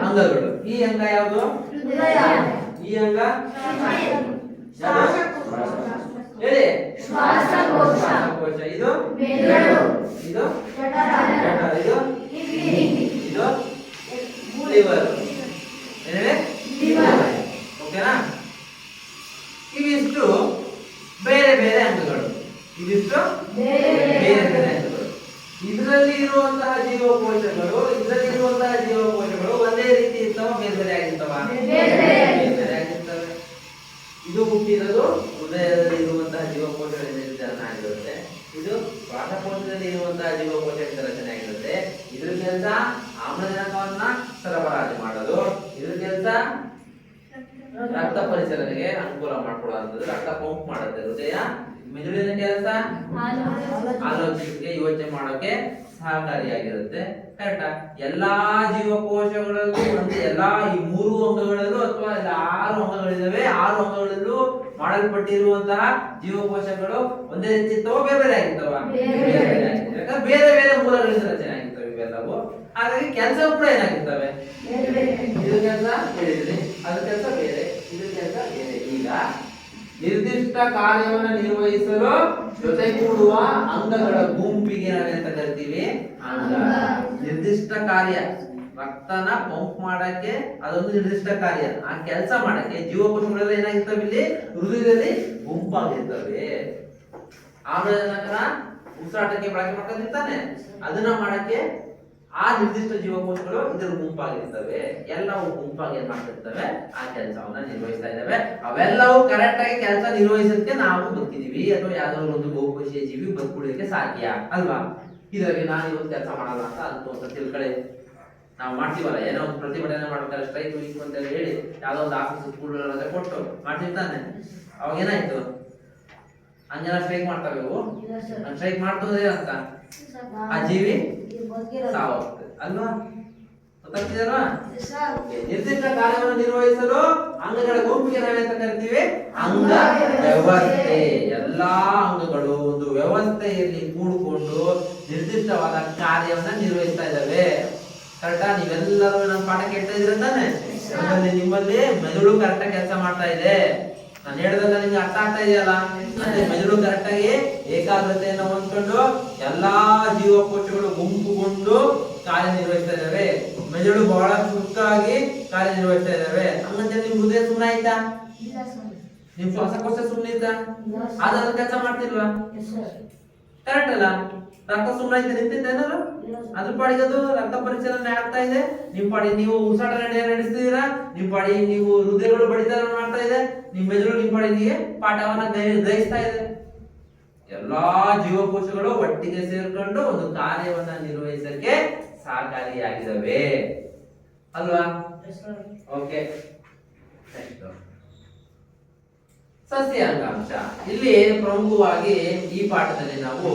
ಅಂಗಗಳು. ಈ ಅಂಗ ಯಾವುದು? ಈ ಅಂಗ ಹೇಳಿ. ಶ್ವಾಸಕೋಶ. ಇದು ಇದು ಇದು ಇದು ಲಿವರ್. ಏನೇಳಿ? ಓಕೆನಾ? ಇವಿಷ್ಟು ಬೇರೆ ಬೇರೆ ಅಂಗಗಳು. ಇವಿಷ್ಟು ಬೇರೆ ಬೇರೆ ಅಂಗಗಳು. ಇದರಲ್ಲಿ ಇರುವಂತಹ ಜೀವಕೋಶಗಳು ಒಂದೇ ರೀತಿ ಇರ್ತಾವ? ಬೇರೆ ಬೇರೆ ಆಗಿರ್ತಾವ? ಬೇರೆ ಬೇರೆ ಆಗಿರ್ತವೆ. ಇದು ಹುಟ್ಟಿರೋದು ಹೃದಯದಲ್ಲಿ ಇರುವಂತಹ ಜೀವಕೋಶಗಳಿಂದ ಆಗಿರುತ್ತೆ. ಇದು ಶ್ವಾಸಕೋಶದಲ್ಲಿ ಇರುವಂತಹ ಜೀವಕೋಶಗಳಿಂದ ರಚನೆ ಆಗಿರುತ್ತೆ. ಇದ್ರ ಕೆಲಸ ಆಮ್ಲಜನಕವನ್ನ ಸರಬರಾಜು ಮಾಡೋದು. ಇದ್ರ ಕೆಲಸ ರಕ್ತ ಪರಿಚಲನೆಗೆ ಅನುಕೂಲ ಮಾಡ್ಕೊಡುವಂಥದ್ದು, ರಕ್ತ ಪಂಪ್ ಮಾಡುತ್ತೆ ಹೃದಯ. ಮೆದುಳಿನ ಕೆಲಸ ಆಲೋಚನೆಗೆ, ಯೋಚನೆ ಮಾಡೋಕೆ ಸಹಕಾರಿಯಾಗಿರುತ್ತೆ. ಕರೆಕ್ಟಾ? ಎಲ್ಲಾ ಜೀವಕೋಶಗಳಲ್ಲೂ ಎಲ್ಲಾ ಈ 3 ಅಂಗಗಳಲ್ಲೂ ಅಥವಾ 6 ಅಂಗಗಳಿದಾವೆ, 6 ಅಂಗಗಳಲ್ಲೂ ಮಾಡಲ್ಪಟ್ಟಿರುವಂತಹ ಜೀವಕೋಶಗಳು ಒಂದೇ ರೀತಿ ಇರ್ತವ? ಬೇರೆ ಬೇರೆ ಆಗಿರ್ತವ? ಯಾಕಂದ್ರೆ ಬೇರೆ ಬೇರೆ ಮೂಲಗಳಿಂದ ರಚನೆ ಆಗಿರ್ತವೆ ಇವೆಲ್ಲವೂ. ಹಾಗಾಗಿ ಕೆಲಸ ಕೂಡ ಏನಾಗಿರ್ತವೆ? ಇದ್ರ ಕೆಲಸ ಹೇಳಿದ್ರಿ, ಅದ್ರ ಕೆಲಸ ಬೇರೆ, ಇದ್ರ ಕೆಲಸ ಬೇರೆ. ಈಗ ನಿರ್ದಿಷ್ಟ ಕಾರ್ಯವನ್ನು ನಿರ್ವಹಿಸಲು ಜೊತೆಗೂಡುವ ಅಂಗಗಳ ಗುಂಪಿಗೆ ನಾವೆಂತ ಕರಿತೀವಿ? ಅಂಗ. ನಿರ್ದಿಷ್ಟ ಕಾರ್ಯ, ರಕ್ತನ ಪಂಪ್ ಮಾಡಕ್ಕೆ ಅದೊಂದು ನಿರ್ದಿಷ್ಟ ಕಾರ್ಯ. ಆ ಕೆಲಸ ಮಾಡಕ್ಕೆ ಜೀವಕೋಶಗಳೆಲ್ಲ ಏನಾಗಿರ್ತವೆ? ಇಲ್ಲಿ ಹೃದಯದಲ್ಲಿ ಗುಂಪಾಗಿರ್ತವೆ. ಆಮ್ಲಜನಕನ ಉಸಿರಾಟಕ್ಕೆ ಬಳಕೆ ಮಾಡ್ಕೊಂಡಿರ್ತಾನೆ, ಅದನ್ನ ಮಾಡಕ್ಕೆ ಆ ನಿರ್ದಿಷ್ಟ ಜೀವಕೋಶಗಳು ಇದರ ಗುಂಪಾಗಿರ್ತವೆ. ಎಲ್ಲವೂ ಗುಂಪಾಗಿ ಏನ್ ಮಾಡ್ತಿರ್ತವೆ? ಆ ಕೆಲಸವನ್ನ ನಿರ್ವಹಿಸ್ತಾ ಇದ್ದಾವೆ. ಅವೆಲ್ಲವೂ ಕರೆಕ್ಟ್ ಆಗಿ ಕೆಲಸ ನಿರ್ವಹಿಸೋದಕ್ಕೆ ನಾವು ಬದುಕಿದೀವಿ, ಅಥವಾ ಯಾವ್ದಾದ್ರು ಒಂದು ಬಹುಕೋಶೀಯ ಜೀವಿ ಬದುಕುಳಿಯೋಕೆ ಸಾಧ್ಯ ಅಲ್ವಾ? ಇದರಲ್ಲಿ ನಾನು ಇವತ್ತು ಕೆಲಸ ಮಾಡಲ್ಲ ಅಂತ ತಿಳ್ಕೊಳ್ಳಿ. ನಾವು ಮಾಡ್ತೀವಲ್ಲ, ಏನೋ ಒಂದು ಪ್ರತಿಭಟನೆ ಮಾಡ್ಬೇಕಾದ್ರೆ ಸ್ಟ್ರೈಕ್ ವೀಕ್ ಅಂತ ಹೇಳಿ ಯಾವ್ದೋ ಒಂದು ಆಫೀಸ್ ಸ್ಕೂಲ್ ಕೊಟ್ಟು ಮಾಡ್ತಿರ್ತಾನೆ. ಅವಾಗ ಏನಾಯ್ತು? ಹಂಗೆಲ್ಲ ಸ್ಟ್ರೈಕ್ ಮಾಡ್ತಾವೆ ಇವು. ಸ್ಟ್ರೈಕ್ ಮಾಡ್ತದೆ ಅಂತ ಆ ಜೀವಿ ಸಾವಾಗ್ತದೆ ಅಲ್ವಾ? ಗೊತ್ತಾಗ್ತಿದಲ್ವಾ? ನಿರ್ದಿಷ್ಟ ಕಾರ್ಯವನ್ನು ನಿರ್ವಹಿಸಲು ಅಂಗಗಳ ಗುಂಪಿಗೆ ನಾವೆಂತ ಕರಿತೀವಿ? ಅಂಗ ವ್ಯವಸ್ಥೆ. ಎಲ್ಲಾ ಅಂಗಗಳು ಒಂದು ವ್ಯವಸ್ಥೆಯಲ್ಲಿ ಕೂಡಿಕೊಂಡು ನಿರ್ದಿಷ್ಟವಾದ ಕಾರ್ಯವನ್ನ ನಿರ್ವಹಿಸ್ತಾ ಇದ್ದಾವೆ. ಕರೆಕ್ಟಾ? ನೀವೆಲ್ಲರೂ ನಮ್ಮ ಪಾಠ ಕೇಳ್ತಾ ಇದ್ರೆ ತಾನೆ? ನಿಮ್ಮಲ್ಲಿ ಮೆದುಳು ಕರೆಕ್ಟಾಗಿ ಕೆಲಸ ಮಾಡ್ತಾ ಇದೆ. ನಾನು ಹೇಳಿದಾಗ ನಿಮ್ಗೆ ಅರ್ಥ ಆಗ್ತಾ ಇದೆಯಲ್ಲ? ಅಂದ್ರೆ ಮೆದುಳು ಕರೆಕ್ಟಾಗಿ ಏಕಾಗ್ರತೆಯನ್ನು ಹೊಂದ್ಕೊಂಡು ಎಲ್ಲಾ ಜೀವಕೋಶಗಳು ಗುಂಪುಗೊಂಡು ಕಾರ್ಯನಿರ್ವಹಿಸ್ತಾ ಇದ್ದಾವೆ. ಮೆದುಳು ಬಹಳ ಚುರುಕಾಗಿ ಕಾರ್ಯನಿರ್ವಹಿಸ್ತಾ ಇದ್ದಾವೆ. ಹಂಗಂತ ನಿಮ್ ಹೃದಯ ಸುಮ್ಮನೆ ಆಯ್ತಾ? ನಿಮ್ ಶ್ವಾಸಕೋಶ ಸುಮ್ಮನೆ ಇದ್ದ? ಅದನ್ನ ಕೆಲಸ ಮಾಡ್ತಿಲ್ವಾ? ಕರೆಕ್ಟ್ ಅಲ್ಲ? ರಕ್ತ ಸುಮ್ಮನೆ ಐತೆ ನಿಂತಿದ್ದೇನಾರು? ಅದ್ರ ಪಾಡಿಗೆ ಅದು ರಕ್ತ ಪರಿಚಲನೆ ಆಗ್ತಾ ಇದೆ. ನಿಮ್ ಪಾಡಿ ನೀವು ಉಸಿರಾಟ ನಡೆಸ್ತಿದ್ದೀರಾ, ನಿಮ್ ಪಾಡಿ ನೀವು ಹೃದಯಗಳು ಬಡಿತ ಮಾಡ್ತಾ ಇದೆ, ನಿಮ್ ಮೆದುಳು ನಿಮ್ ಪಾಡಿಗೆ ಪಾಠವನ್ನ ಗ್ರಹಿಸ್ತಾ ಇದೆ. ಎಲ್ಲಾ ಜೀವಕೋಶಗಳು ಒಟ್ಟಿಗೆ ಸೇರ್ಕೊಂಡು ಒಂದು ಕಾರ್ಯವನ್ನ ನಿರ್ವಹಿಸಕ್ಕೆ ಸಹಕಾರಿಯಾಗಿದ್ದಾವೆ ಅಲ್ವಾ? ಓಕೆ, ಸಸ್ಯ ಅಂಗಾಂಶ. ಇಲ್ಲಿ ಪ್ರಮುಖವಾಗಿ ಈ ಪಾಠದಲ್ಲಿ ನಾವು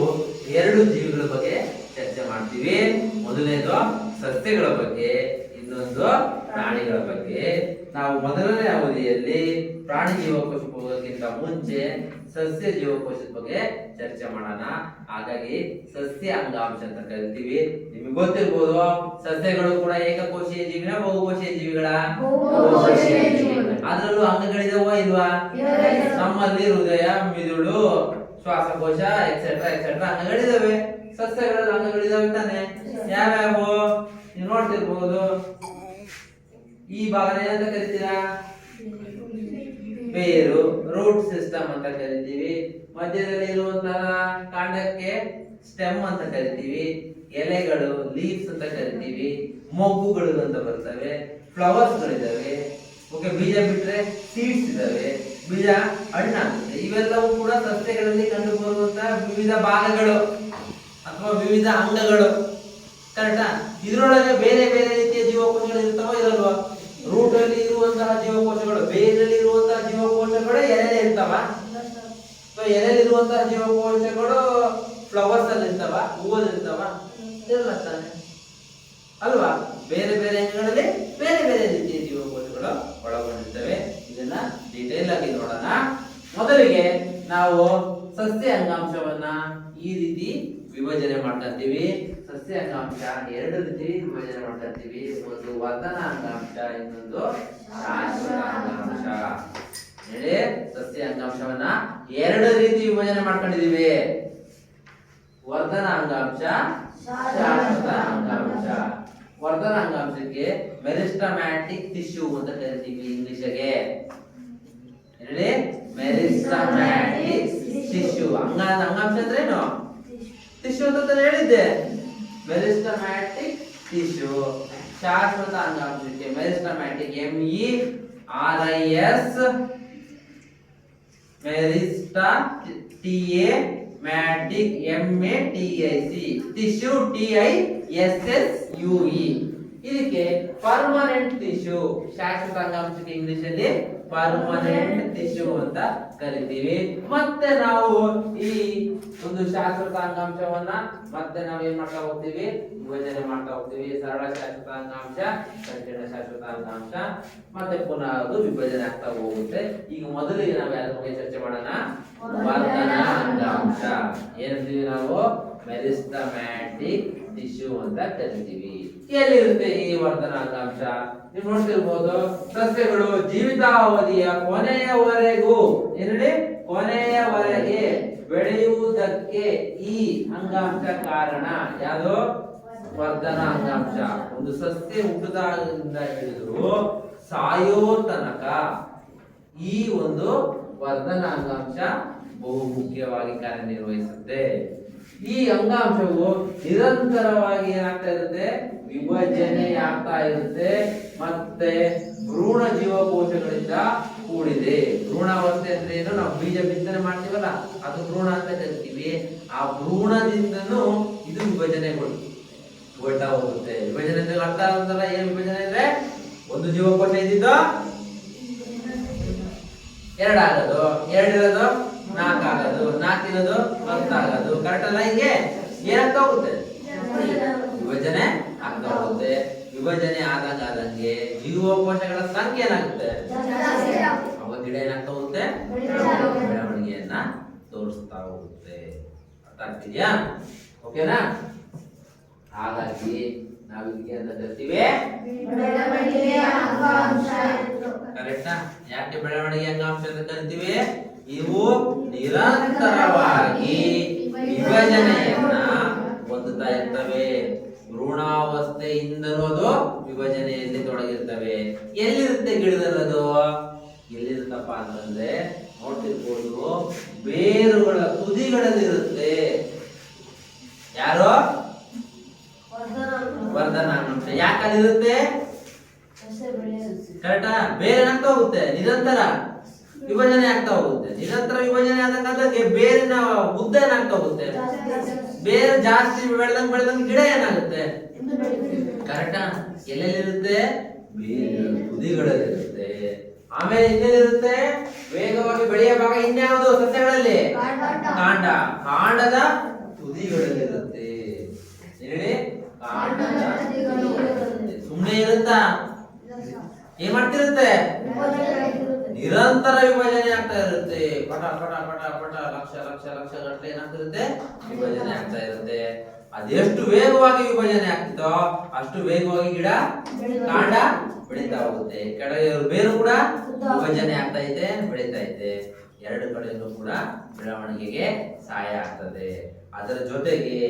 2 ಜೀವಿಗಳ ಬಗ್ಗೆ ಚರ್ಚೆ ಮಾಡ್ತೀವಿ. ಮೊದಲನೇದು ಸಸ್ಯಗಳ ಬಗ್ಗೆ, ಇನ್ನೊಂದು ಪ್ರಾಣಿಗಳ ಬಗ್ಗೆ. ನಾವು ಮೊದಲನೇ ಅವಧಿಯಲ್ಲಿ ಪ್ರಾಣಿ ಜೀವಕೋಶಕ್ಕೆ ಹೋಗೋದಕ್ಕಿಂತ ಮುಂಚೆ ಸಸ್ಯ ಜೀವಕೋಶದ ಬಗ್ಗೆ ಚರ್ಚೆ ಮಾಡೋಣ. ಹಾಗಾಗಿ ಸಸ್ಯ ಅಂಗಾಂಶ ಅಂತ ಕರಿತೀವಿ. ನಿಮಗೆ ಗೊತ್ತಿರ್ಬೋದು, ಸಸ್ಯಗಳು ಕೂಡ ಏಕಕೋಶೀಯ ಜೀವಿನ ಬಹುಕೋಶೀಯ ಜೀವಿಗಳ? ಅದರಲ್ಲೂ ಅಂಗಗಳಿದಾವ ಇಲ್ವಾ? ನಮ್ಮಲ್ಲಿ ಹೃದಯ, ಮಿದುಳು, ಶ್ವಾಸಕೋಶ ಎಕ್ಸೆಟ್ರಾ ಎಕ್ಸೆಟ್ರಾ ಅಂಗಗಳಿದಾವೆ. ಸಸ್ಯಗಳಲ್ಲಿ ಅಂಗಗಳಿದಾವೆ ತಾನೆ? ಯಾವ್ಯಾವು ನೀವು ನೋಡ್ತಿರ್ಬೋದು. ಈ ಭಾಗನ ಏನಂತ ಕರಿತೀರಾ? ಬೇರು, ರೂಟ್ ಸಿಸ್ಟಮ್ ಅಂತ ಕರಿತೀವಿ. ಮಧ್ಯದಲ್ಲಿ ಇರುವಂತಹ ಕಾಂಡಕ್ಕೆ ಸ್ಟೆಮ್ ಅಂತ ಕರಿತೀವಿ. ಎಲೆಗಳು ಲೀವ್ಸ್ ಅಂತ ಕರಿತೀವಿ. ಮೊಗ್ಗುಗಳು ಅಂತ ಬರ್ತವೆ. ಫ್ಲವರ್ಸ್ ಗಳಿದಾವೆ. ಓಕೆ, ಬೀಜ ಬಿಟ್ರೆ ಸೀಡ್ಸ್ ಇದಾವೆ. ಬೀಜ ಹಣ್ಣ. ಇವೆಲ್ಲವೂ ಕೂಡ ಸಸ್ಯಗಳಲ್ಲಿ ಕಂಡು ಬರುವಂತಹ ವಿವಿಧ ಭಾಗಗಳು ಅಥವಾ ವಿವಿಧ ಅಂಗಗಳು. ಕರೆಕ್ಟಾ? ಇದರೊಳಗೆ ಬೇರೆ ಬೇರೆ ರೀತಿಯ ಜೀವಕೋಶಗಳು ಇರ್ತಾವ ಇರಲ್ವಾ? ರೂಟ್ ಅಲ್ಲಿ ಇರುವಂತಹ ಜೀವಕೋಶಗಳು, ಬೇರಲ್ಲಿ ಇರುವಂತಹ ಜೀವಕೋಶಗಳು ಎಲೆಯಲ್ಲಿ ಇರ್ತಾವ. ಸೊ ಎಲೆಯಲ್ಲಿ ಇರುವಂತಹ ಜೀವಕೋಶಗಳು ಫ್ಲವರ್ಸ್ ಅಲ್ಲಿ ಇರ್ತಾವ, ಹೂವಲ್ಲಿ ಇರ್ತಾವ, ಇರಲ್ಲ ತಾನೆ ಅಲ್ವಾ? ಬೇರೆ ಬೇರೆ ಅಂಗಗಳಲ್ಲಿ ಬೇರೆ ಬೇರೆ ರೀತಿಯ ಜೀವಕೋಶಗಳು ಒಳಗೊಂಡಿರ್ತವೆ. ಇದನ್ನ ಡೀಟೇಲ್ ಆಗಿ ನೋಡೋಣ. ಮೊದಲಿಗೆ ನಾವು ಸಸ್ಯ ಅಂಗಾಂಶವನ್ನ ಈ ರೀತಿ ವಿಭಜನೆ ಮಾಡ್ಕೊಂತೀವಿ. ಸಸ್ಯ ಅಂಗಾಂಶ ಎರಡು ರೀತಿ ವಿಭಜನೆ ಮಾಡ್ಕೊಂತೀವಿ. ಒಂದು ವರ್ಧನ ಅಂಗಾಂಶ, ಇನ್ನೊಂದು ಶಾಶ್ವತ ಅಂಗಾಂಶ. ಹೇಳಿ, ಸಸ್ಯ ಅಂಗಾಂಶವನ್ನ ಎರಡು ರೀತಿ ವಿಭಜನೆ ಮಾಡ್ಕೊಂಡಿದೀವಿ. ವರ್ಧನ ಅಂಗಾಂಶ, ಶಾಶ್ವತ ಅಂಗಾಂಶ. ವರ್ಧನ ಅಂಗಾಂಶಕ್ಕೆ ಮೆರಿಸ್ಟಮ್ಯಾಟಿಕ್ ಟಿಶ್ಯೂ ಅಂತ ಕರಿತೀವಿ ಇಂಗ್ಲಿಷ್ಗೆ. ಹೇಳಿ, ಮೆರಿಸ್ಟಮ್ಯಾಟಿಕ್ ಟಿಶ್ಯೂ. ಅಂಗಾಂಶ ಅಂದ್ರೆ ಏನು? ಟಿಶ್ಯೂ ಅಂತ ಹೇಳಿದ್ದೆ. Meristematic tissue. ಶಾಶ್ವತ ಅಂಗಾಂಶಕ್ಕೆ ಮೆರಿಸ್ಟಮ್ಯಾಟಿಕ್, MERIS, ಮೆರಿಸ್ಟಾ, TAMATIC, MATIC, ಟಿಶ್ಯೂ, TISSUE. ಇದಕ್ಕೆ ಪರ್ಮನೆಂಟ್ ಟಿಶ್ಯೂ. ಶಾಶ್ವತ ಅಂಗಾಂಶಕ್ಕೆ ಇಂಗ್ಲಿಷ್ ಅಲ್ಲಿ ಪರ್ಮನೆಂಟ್ ಟಿಶ್ಯೂ ಅಂತ ಕರಿತೀವಿ. ಮತ್ತೆ ನಾವು ಈ ಒಂದು ಶಾಶ್ವತ ಅಂಗಾಂಶವನ್ನ ಮತ್ತೆ ನಾವು ಏನ್ ಮಾಡ್ತಾ ಹೋಗ್ತೀವಿ? ವಿಭಜನೆ ಮಾಡ್ತಾ ಹೋಗ್ತೀವಿ. ಸರಳ ಶಾಶ್ವತ ಅಂಗಾಂಶ, ಸಂಕೀರ್ಣ ಶಾಶ್ವತ ಅಂಗಾಂಶ, ಮತ್ತೆ ಪುನಃ ಅದು ವಿಭಜನೆ ಆಗ್ತಾ ಹೋಗುತ್ತೆ. ಈಗ ಮೊದಲಿಗೆ ನಾವು ಯಾರ ಬಗ್ಗೆ ಚರ್ಚೆ ಮಾಡೋಣ? ವರ್ಧನ ಅಂಗಾಂಶ. ಏನಂತೀವಿ ನಾವು? ಮೆರಿಸ್ಟಮ್ಯಾಟಿಕ್ ಟಿಶ್ಯೂ ಅಂತ ಕರಿತೀವಿ. ಎಲ್ಲಿರುತ್ತೆ ಈ ವರ್ಧನ ಅಂಗಾಂಶ? ನೀವು ನೋಡ್ತಿರ್ಬೋದು, ಸಸ್ಯಗಳು ಜೀವಿತಾವಧಿಯ ಕೊನೆಯವರೆಗೂ, ಏನೇಳಿ, ಕೊನೆಯವರೆಗೆ ಬೆಳೆಯುವುದಕ್ಕೆ ಈ ಅಂಗಾಂಶ ಕಾರಣ. ಯಾವುದು? ವರ್ಧನ ಅಂಗಾಂಶ. ಒಂದು ಸಸ್ಯ ಹುಟ್ಟದಾಗಿಂದ ಹಿಡಿದು ಸಾಯೋ ತನಕ ಈ ಒಂದು ವರ್ಧನ ಅಂಗಾಂಶ ಬಹು ಮುಖ್ಯವಾಗಿ ಕಾರ್ಯನಿರ್ವಹಿಸುತ್ತೆ. ಈ ಅಂಗಾಂಶವು ನಿರಂತರವಾಗಿ ಏನಾಗ್ತಾ ಇರುತ್ತೆ? ವಿಭಜನೆ ಆಗ್ತಾ ಇರುತ್ತೆ. ಮತ್ತೆ ಭ್ರೂಣ ಜೀವಕೋಶಗಳಿಂದ ಕೂಡಿದೆ. ಭ್ರೂಣಾವಸ್ಥೆ ಅಂದ್ರೆ ಏನು? ನಾವು ಬೀಜ ಬಿತ್ತನೆ ಮಾಡ್ತೀವಲ್ಲ, ಅದು ಭ್ರೂಣ ಅಂತ ಕರಿತೀವಿ. ಆ ಭ್ರೂಣದಿಂದನೂ ಇದು ವಿಭಜನೆಗೊಳ್ತಾ ಹೋಗುತ್ತೆ. ವಿಭಜನೆ ಅಂದ್ರೆ ಅರ್ಥ ಅಂತಲ್ಲ. ಏನು ವಿಭಜನೆ ಅಂದ್ರೆ? ಒಂದು ಜೀವಕೋಶ ಇದ್ದಿದ್ದು ಎರಡಾಗದು, ಎರಡಿರೋದು ನಾಲ್ಕಾಗದು, ನಾಲ್ಕಿರೋದು 10 ಆಗೋದು. ಕರೆಕ್ಟ್ ಅಲ್ಲ? ಹಿಂಗೆ ಏನಾಗ್ತಾ ಹೋಗುತ್ತೆ? ವಿಭಜನೆ ಆಗ್ತಾ ಹೋಗುತ್ತೆ. ವಿಭಜನೆ ಆದಂಗೆ ಜೀವಕೋಶಗಳ ಸಂಖ್ಯೆ ಏನಾಗುತ್ತೆ? ಅವಾಗ ಗಿಡ ಏನಾಗ್ತಾ ಹೋಗುತ್ತೆ? ಬೆಳವಣಿಗೆಯನ್ನ ತೋರಿಸ್ತಾ ಹೋಗುತ್ತೆ. ಅರ್ಥ ಆಗ್ತಿದ್ಯಾ? ಓಕೆನಾ? ಹಾಗಾಗಿ ನಾವು ಇದಕ್ಕೆ ಅಂತ ಕರಿತೀವಿ ಕರೆಕ್ಟಾ? ಯಾಕೆ ಬೆಳವಣಿಗೆ ಅಂಗಾಂಶ ಅಂತ ಕರಿತೀವಿ? ಇವು ನಿರಂತರವಾಗಿ ವಿಭಜನೆಯನ್ನ ಹೊಂದುತ್ತಾ ಇರ್ತವೆ. ಭ್ರೂಣಾವಸ್ಥೆಯಿಂದಲೂ ಅದು ವಿಭಜನೆಯಲ್ಲಿ ತೊಡಗಿರ್ತವೆ. ಎಲ್ಲಿರುತ್ತೆ ಗಿಡದಲ್ಲದು? ಎಲ್ಲಿರುತ್ತಪ್ಪ ಅಂತಂದ್ರೆ ನೋಡ್ತಿರ್ಬೋದು, ಬೇರುಗಳ ತುದಿಗಳಲ್ಲಿರುತ್ತೆ. ಯಾರು? ವರ್ಧನ ಅಂಗಾಂಶ. ಯಾಕಲ್ಲಿರುತ್ತೆ? ಕರೆಕ್ಟಾ? ಬೇರೆ ಏನಾಗ್ತಾ ಹೋಗುತ್ತೆ? ನಿರಂತರ ವಿಭಜನೆ ಆಗ್ತಾ ಹೋಗುತ್ತೆ. ನಿರಂತರ ವಿಭಜನೆ ಆದಂಗೆ ಬೇರಿನ ಉದ್ದ ಏನಾಗ್ತಾ ಹೋಗುತ್ತೆ? ಬೇರೆ ಜಾಸ್ತಿ ಬೆಳೆದಂಗೆ ಗಿಡ ಏನಾಗುತ್ತೆ? ಕರೆಕ್ಟಾ? ಎಲ್ಲೆಲ್ಲಿರುತ್ತೆ? ಬೇರಿನ ತುದಿಗಳಲ್ಲಿರುತ್ತೆ. ಆಮೇಲೆ ಇನ್ನೆಲ್ಲಿರುತ್ತೆ? ವೇಗವಾಗಿ ಬೆಳೆಯ ಭಾಗ ಇನ್ಯಾವುದು ಸಸ್ಯಗಳಲ್ಲಿ? ಕಾಂಡ. ಕಾಂಡದ ತುದಿಗಳಲ್ಲಿರುತ್ತೆ. ಹೇಳಿ, ಕಾಂಡದ ತುದಿಗಳಲ್ಲಿರುತ್ತೆ. ಸುಮ್ಮನೆ ಇರುತ್ತಾ? ಏನ್ ಮಾಡ್ತಿರುತ್ತೆ? ನಿರಂತರ ವಿಭಜನೆ ಆಗ್ತಾ ಇರುತ್ತೆ. ಪಟ ಪಟ ಪಟ ಪಟ ಲಕ್ಷ ಲಕ್ಷ ಲಕ್ಷ ಗಟ್ಟಲೆ ಏನಾಗ್ತಿರುತ್ತೆ? ವಿಭಜನೆ ಆಗ್ತಾ ಇರುತ್ತೆ. ಅದೆಷ್ಟು ವೇಗವಾಗಿ ವಿಭಜನೆ ಆಗ್ತಿತ್ತೋ ಅಷ್ಟು ವೇಗವಾಗಿ ಗಿಡ, ಕಾಂಡ ಬೆಳೀತಾ ಹೋಗುತ್ತೆ. ಕೆಳಗೆ ಬೇರು ಕೂಡ ವಿಭಜನೆ ಆಗ್ತಾ ಇದೆ, ಬೆಳೀತಾ ಇದೆ. ಎರಡು ಕಡೆಯಲ್ಲೂ ಕೂಡ ಬೆಳವಣಿಗೆಗೆ ಸಹಾಯ ಆಗ್ತದೆ. ಅದರ ಜೊತೆಗೆ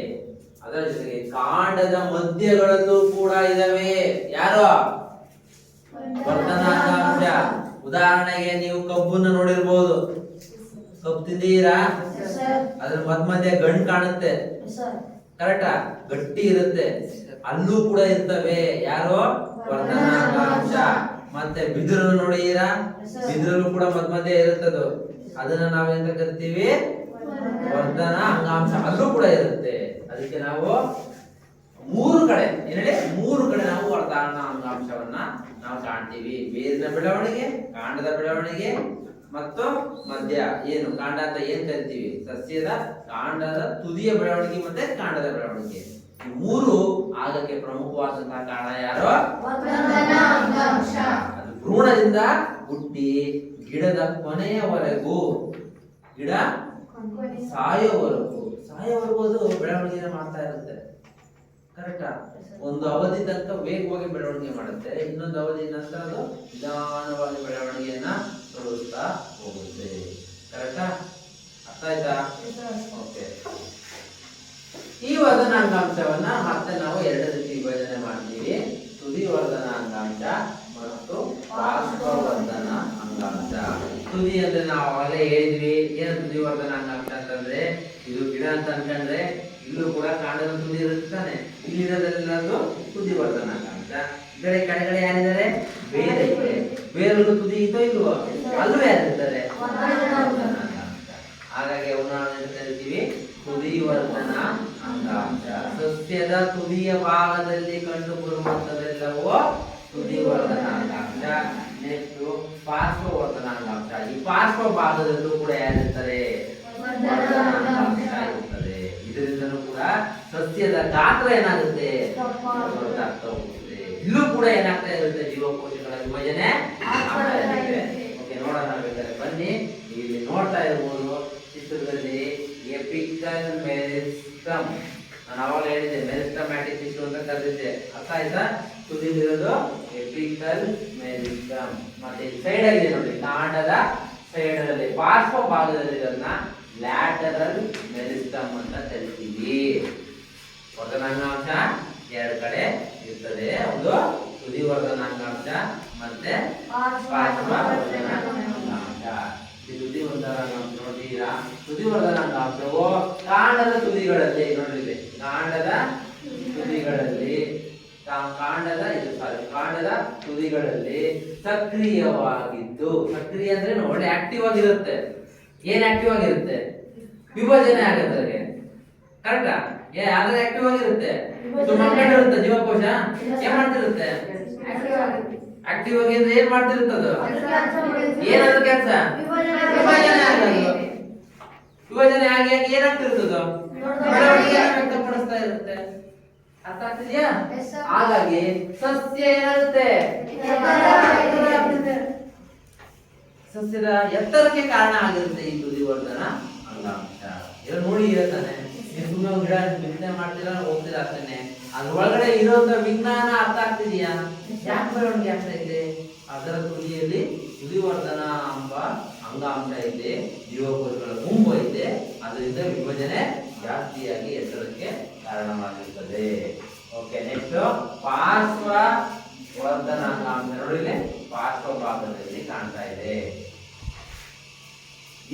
ಕಾಂಡದ ಮಧ್ಯಗಳಲ್ಲೂ ಕೂಡ ಇದಾವೆ. ಯಾರು? ವರ್ಧನ ಅಂಗಾಂಶ. ಉದಾಹರಣೆಗೆ ನೀವು ಕಬ್ಬನ್ನ ನೋಡಿರ್ಬೋದು. ಕಬ್ಬು ತಿಂದೀರಾ? ಅದ್ರ ಮಧ್ಯ ಗಂಟು ಕಾಣುತ್ತೆ. ಕರೆಕ್ಟಾ? ಗಟ್ಟಿ ಇರುತ್ತೆ. ಅಲ್ಲೂ ಕೂಡ ಇರ್ತವೆ. ಯಾರು? ವರ್ಧನ ಅಂಗಾಂಶ. ಮತ್ತೆ ಬಿದಿರನ್ನು ನೋಡಿದೀರಾ? ಬಿದಿರಲ್ಲೂ ಕೂಡ ಮಧ್ಯ ಇರುತ್ತದು. ಅದನ್ನ ನಾವೇಂತ ಕರಿತೀವಿ? ವರ್ಧನ ಅಂಗಾಂಶ. ಅಲ್ಲೂ ಕೂಡ ಇರುತ್ತೆ. ಅದಕ್ಕೆ ನಾವು ಮೂರು ಕಡೆ ನಾವು ವರ್ಧನ ಅಂಗಾಂಶವನ್ನ ನಾವು ಕಾಣ್ತೀವಿ. ಬೇರಿನ ಬೆಳವಣಿಗೆ, ಕಾಂಡದ ಬೆಳವಣಿಗೆ ಮತ್ತು ಮಧ್ಯ ಏನು ಕಾಂಡ ಅಂತ ಏನ್ ಕರಿತೀವಿ, ಸಸ್ಯದ ಕಾಂಡದ ತುದಿಯ ಬೆಳವಣಿಗೆ ಮತ್ತೆ ಕಾಂಡದ ಬೆಳವಣಿಗೆ. ಈ ಮೂರು ಆಗಕ್ಕೆ ಪ್ರಮುಖವಾದಂತಹ ಕಾರಣ ಯಾರು? ಅದು ಭ್ರೂಣದಿಂದ ಹುಟ್ಟಿ ಗಿಡದ ಕೊನೆಯವರೆಗೂ, ಗಿಡ ಸಾಯೋವರೆಗೂ ಅದು ಬೆಳವಣಿಗೆ ಮಾಡ್ತಾ ಇರುತ್ತೆ. ಕರೆಕ್ಟಾ? ಒಂದು ಅವಧಿ ತನಕ ವೇಗವಾಗಿ ಬೆಳವಣಿಗೆ ಮಾಡುತ್ತೆ, ಇನ್ನೊಂದು ಅವಧಿ ನಂತರ ಅದು ನಿಧಾನವಾಗಿ ಬೆಳವಣಿಗೆಯನ್ನ ತೋರಿಸ್ತಾ ಹೋಗುತ್ತೆ. ಕರೆಕ್ಟಾ? ಅರ್ಥ ಆಯ್ತಾ? ಓಕೆ. ಈ ವರ್ಧನ ಅಂಗಾಂಶವನ್ನ ಮತ್ತೆ ನಾವು ಎರಡು ರೀತಿ ವಿಭಜನೆ ಮಾಡ್ತೀವಿ: ತುದಿ ವರ್ಧನ ಅಂಗಾಂಶ ಮತ್ತು ಪಾರ್ಶ್ವವರ್ಧನ ಅಂಗಾಂಶ. ತುದಿ ಅಂದ್ರೆ ನಾವು ಅವಾಗಲೇ ಹೇಳಿದ್ವಿ, ಏನು ತುದಿ ವರ್ಧನ ಅಂಗಾಂಶ ಅಂತಂದ್ರೆ, ಇದು ಗಿಡ ಅಂತ ಅನ್ಕೊಂಡ್ರೆ ಇಲ್ಲೂ ಕೂಡ ಕಾಂಡದ ತುದಿ ಇರುತ್ತಾನೆ, ಇಲ್ಲಿರೋದೆಲ್ಲದು ತುದಿ ವರ್ಧನ ಅಂಗಾಂಶ. ಈ ಕಡೆ ಕೆಳಗಡೆ ಯಾರಿದ್ದಾರೆ? ಬೇರೆ ಇದೆ. ಬೇರೆಲ್ಲೂ ತುದಿ ಇತ್ತೋ ಇಲ್ವೋ? ಅಲ್ಲೂ ಯಾರಿರ್ತಾರೆ? ಹಾಗಾಗಿ ಅವನ್ನ ಕರಿತೀವಿ ತುದಿ ವರ್ಧನ ಅಂಗಾಂಶ. ಸಸ್ಯದ ತುದಿಯ ಭಾಗದಲ್ಲಿ ಕಂಡು ಬರುವಂತದೆಲ್ಲವೂ ತುದಿ ವರ್ಧನ ಅಂಗಾಂಶ. ನೆಕ್ಸ್ಟ್ ಪಾರ್ಶ್ವವರ್ಧನ ಅಂಗಾಂಶ. ಈ ಪಾರ್ಶ್ವ ಭಾಗದಲ್ಲೂ ಕೂಡ ಯಾರಿರ್ತಾರೆ? ವರ್ಧನ ಅಂಗಾಂಶ ಇರ್ತದೆ. ಇದರಿಂದನೂ ಕೂಡ ಸಸ್ಯದ ಗಾತ್ರ ಏನಾಗುತ್ತೆ? ದೊಡ್ಡದಾಗ್ತಾ ಹೋಗುತ್ತೆ. ಇಲ್ಲೂ ಕೂಡ ಏನಾಗ್ತಾ ಇರುತ್ತೆ? ಜೀವಕೋಶಗಳ ವಿಭಜನೆ ಆಗ್ತಾ ಇರುತ್ತೆ. ಓಕೆ, ನೋಡೋಣ ಬೇಕಾದ್ರೆ ಬನ್ನಿ. ಇಲ್ಲಿ ನೋಡ್ತಾ ಇರ್ಬೋದು ಚಿತ್ರದಲ್ಲಿ ಎಪಿಕಲ್ ಮೆರಿಸ್ಟಮ್. ನಾನು ಅವಾಗ ಹೇಳಿದ್ದೆ ಮೆರಿಸ್ಟಮ್ಯಾಟಿಕ್ ಟಿಶ್ಯೂ ಅಂತ ಕರೆದಿದ್ದೆ. ಅರ್ಥ ಆಯ್ತಾ? ತುದಿಲಿರೋದು ಎಪಿಕಲ್ ಮೆರಿಸ್ಟಮ್. ಮತ್ತೆ ಸೈಡ್ ಆಗಿದೆ ನೋಡಿ, ಕಾಂಡದ ಸೈಡ್ ಅಲ್ಲಿ ಪಾರ್ಶ್ವ ಭಾಗದಲ್ಲಿ ಇದನ್ನ ಲ್ಯಾಟರಲ್ ಮೆರಿಸ್ಟಮ್ ಅಂತ ಕರಿತೀವಿ. ವರ್ಧನ ಅಂಗಾಂಶ ಎರಡು ಕಡೆ ಇರ್ತದೆ, ಒಂದು ತುದಿ ವರ್ಧನ ಅಂಗಾಂಶ ಮತ್ತೆ ಪಾರ್ಶ್ವ ವರ್ಧನ ಅಂಗಾಂಶ. ತುದಿ ವರ್ಧನ ಅಂಗಾಂಶ ನೋಡಿದ್ದೀರಾ? ತುದಿ ವರ್ಧನ ಅಂಗಾಂಶವು ಕಾಂಡದ ತುದಿಗಳಲ್ಲಿ ನೋಡಿದೆ, ಕಾಂಡದ ತುದಿಗಳಲ್ಲಿ ಸಕ್ರಿಯವಾಗಿದ್ದು, ಸಕ್ರಿಯ ಅಂದ್ರೆ ನೋಡಿ ಆಕ್ಟಿವ್ ಆಗಿರುತ್ತೆ. ಏನ್ ಆಕ್ಟಿವ್ ಆಗಿರುತ್ತೆ? ವಿಭಜನೆ ಆಗುತ್ತೆ. ಕರೆಕ್ಟಾ? ಆದ್ರೆ ಆಕ್ಟಿವ್ ಆಗಿರುತ್ತೆ, ಇರುತ್ತೆ. ಜೀವಕೋಶ ಏನ್ ಮಾಡ್ತಿರುತ್ತೆ? ಆಕ್ಟಿವ್ ಆಗಿ ಏನ್ ಮಾಡ್ತಿರುತ್ತದು? ಏನಾದ್ರು ಕೆಲಸ ವಿಭಜನೆ ಆಗೋದು. ವಿಭಜನೆ ಆಗಿ ಏನಾಗ್ತಿರ್ತದ? ಬೆಳವಣಿಗೆ ವ್ಯಕ್ತಪಡಿಸ್ತಾ ಇರುತ್ತೆ. ಅರ್ಥ ಆಗ್ತಿದ್ಯಾ? ಹಾಗಾಗಿ ಸಸ್ಯ ಏನಾಗುತ್ತೆ? ಸಸ್ಯದ ಎತ್ತರಕ್ಕೆ ಕಾರಣ ಆಗಿರುತ್ತೆ ಈ ತುದಿ ವರ್ಧನ ಅಂಗಾಂಶ. ಇವಾಗ ನೋಡಿ ಇರತ್ತಾನೆ, ನೀವು ಸುಮ್ಮನೆ ಗಿಡ ಬಿತ್ತನೆ ಮಾಡ್ತೀರಾ, ಹೋಗ್ತೀರಾ ಅಷ್ಟೇನೆ. ಅದ್ರೊಳಗಡೆ ಇರೋಂಥ ವಿಜ್ಞಾನ ಅರ್ಥ ಆಗ್ತಿದೆಯಾ? ಯಾಕೆ ಬೆಳವಣಿಗೆ ಆಗ್ತಾ ಇದೆ? ಅದರ ತುದಿಯಲ್ಲಿ ತುದಿ ವರ್ಧನ ಎಂಬ ಅಂಗಾಂಶ ಇದೆ, ಜೀವಕೋಶಗಳ ಗುಂಪು ಇದೆ. ಅದರಿಂದ ವಿಭಜನೆ ಜಾಸ್ತಿಯಾಗಿ ಎತ್ತರಕ್ಕೆ ಕಾರಣವಾಗಿರುತ್ತದೆ. ಓಕೆ, ನೆಕ್ಸ್ಟ್ ಪಾರ್ಶ್ವ ವರ್ಧನ ಅಂಗಾಂಶ ನೋಡಿ, ಪಾರ್ಶ್ವ ಭಾಗದಲ್ಲಿ ಕಾಣ್ತಾ ಇದೆ.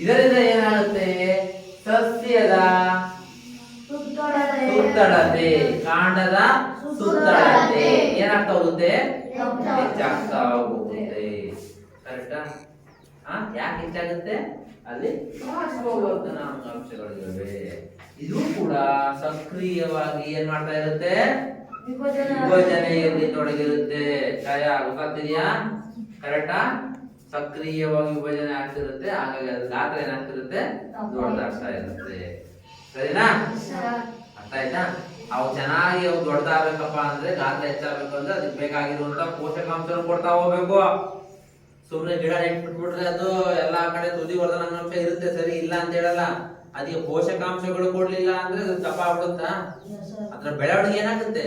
ಇದರಿಂದ ಏನಾಗುತ್ತೆ? ಸಸ್ಯದ ಸುತ್ತಳತೆ, ಕಾಂಡದ ಸುತ್ತಳತೆ ಏನಾಗ್ತಾ ಹೋಗುತ್ತೆ? ಹೆಚ್ಚಾಗ್ತಾ ಹೋಗುತ್ತೆ. ಕರೆಕ್ಟಾ? ಯಾಕೆ ಹೆಚ್ಚಾಗುತ್ತೆ? ಅಲ್ಲಿ ಪಾರ್ಶ್ವವರ್ಧನ ಅಂಗಾಂಶಗಳಿವೆ. ಇದು ಕೂಡ ಸಕ್ರಿಯವಾಗಿ ಏನ್ ಮಾಡ್ತಾ ಇರುತ್ತೆ? ವಿಭಜನೆಯಲ್ಲಿ ತೊಡಗಿರುತ್ತೆ. ಛಾಯ ಗೊತ್ತಾಗ್ತಿದ್ಯಾ? ಕರೆಕ್ಟಾ? ಸಕ್ರಿಯವಾಗಿ ವಿಭಜನೆ ಆಗ್ತಿರುತ್ತೆ. ಹಾಗಾಗಿ ಅದ್ರ ಗಾತ್ರ ಏನಾಗ್ತಿರುತ್ತೆ? ದೊಡ್ಡದಾಗ್ತಾ ಇರುತ್ತೆ. ಸರಿನಾ? ಅರ್ಥ ಆಯ್ತಾ? ಅವು ಚೆನ್ನಾಗಿ ಅವು ದೊಡ್ಡದಾಗಬೇಕಪ್ಪ ಅಂದ್ರೆ, ಗಾತ್ರ ಹೆಚ್ಚಾಗಬೇಕು ಅಂದ್ರೆ ಅದಕ್ಕೆ ಬೇಕಾಗಿರುವಂತ ಪೋಷಕಾಂಶ ಕೊಡ್ತಾ ಹೋಗ್ಬೇಕು. ಸುಮ್ಮನೆ ಗಿಡ ನೆಟ್ಬಿಟ್ಬಿಟ್ರೆ ಅದು ಎಲ್ಲಾ ಕಡೆ ತುದಿ ವರ್ಧನ ಅಂಗಾಂಶ ಇರುತ್ತೆ, ಸರಿ ಇಲ್ಲ ಅಂತ ಹೇಳಲ್ಲ. ಅದಕ್ಕೆ ಪೋಷಕಾಂಶಗಳು ಕೊಡ್ಲಿಲ್ಲ ಅಂದ್ರೆ ಅದು ದಪ್ಪ ಆಗ್ಬಿಡುತ್ತಾ? ಅದ್ರ ಬೆಳವಣಿಗೆ ಏನಾಗುತ್ತೆ?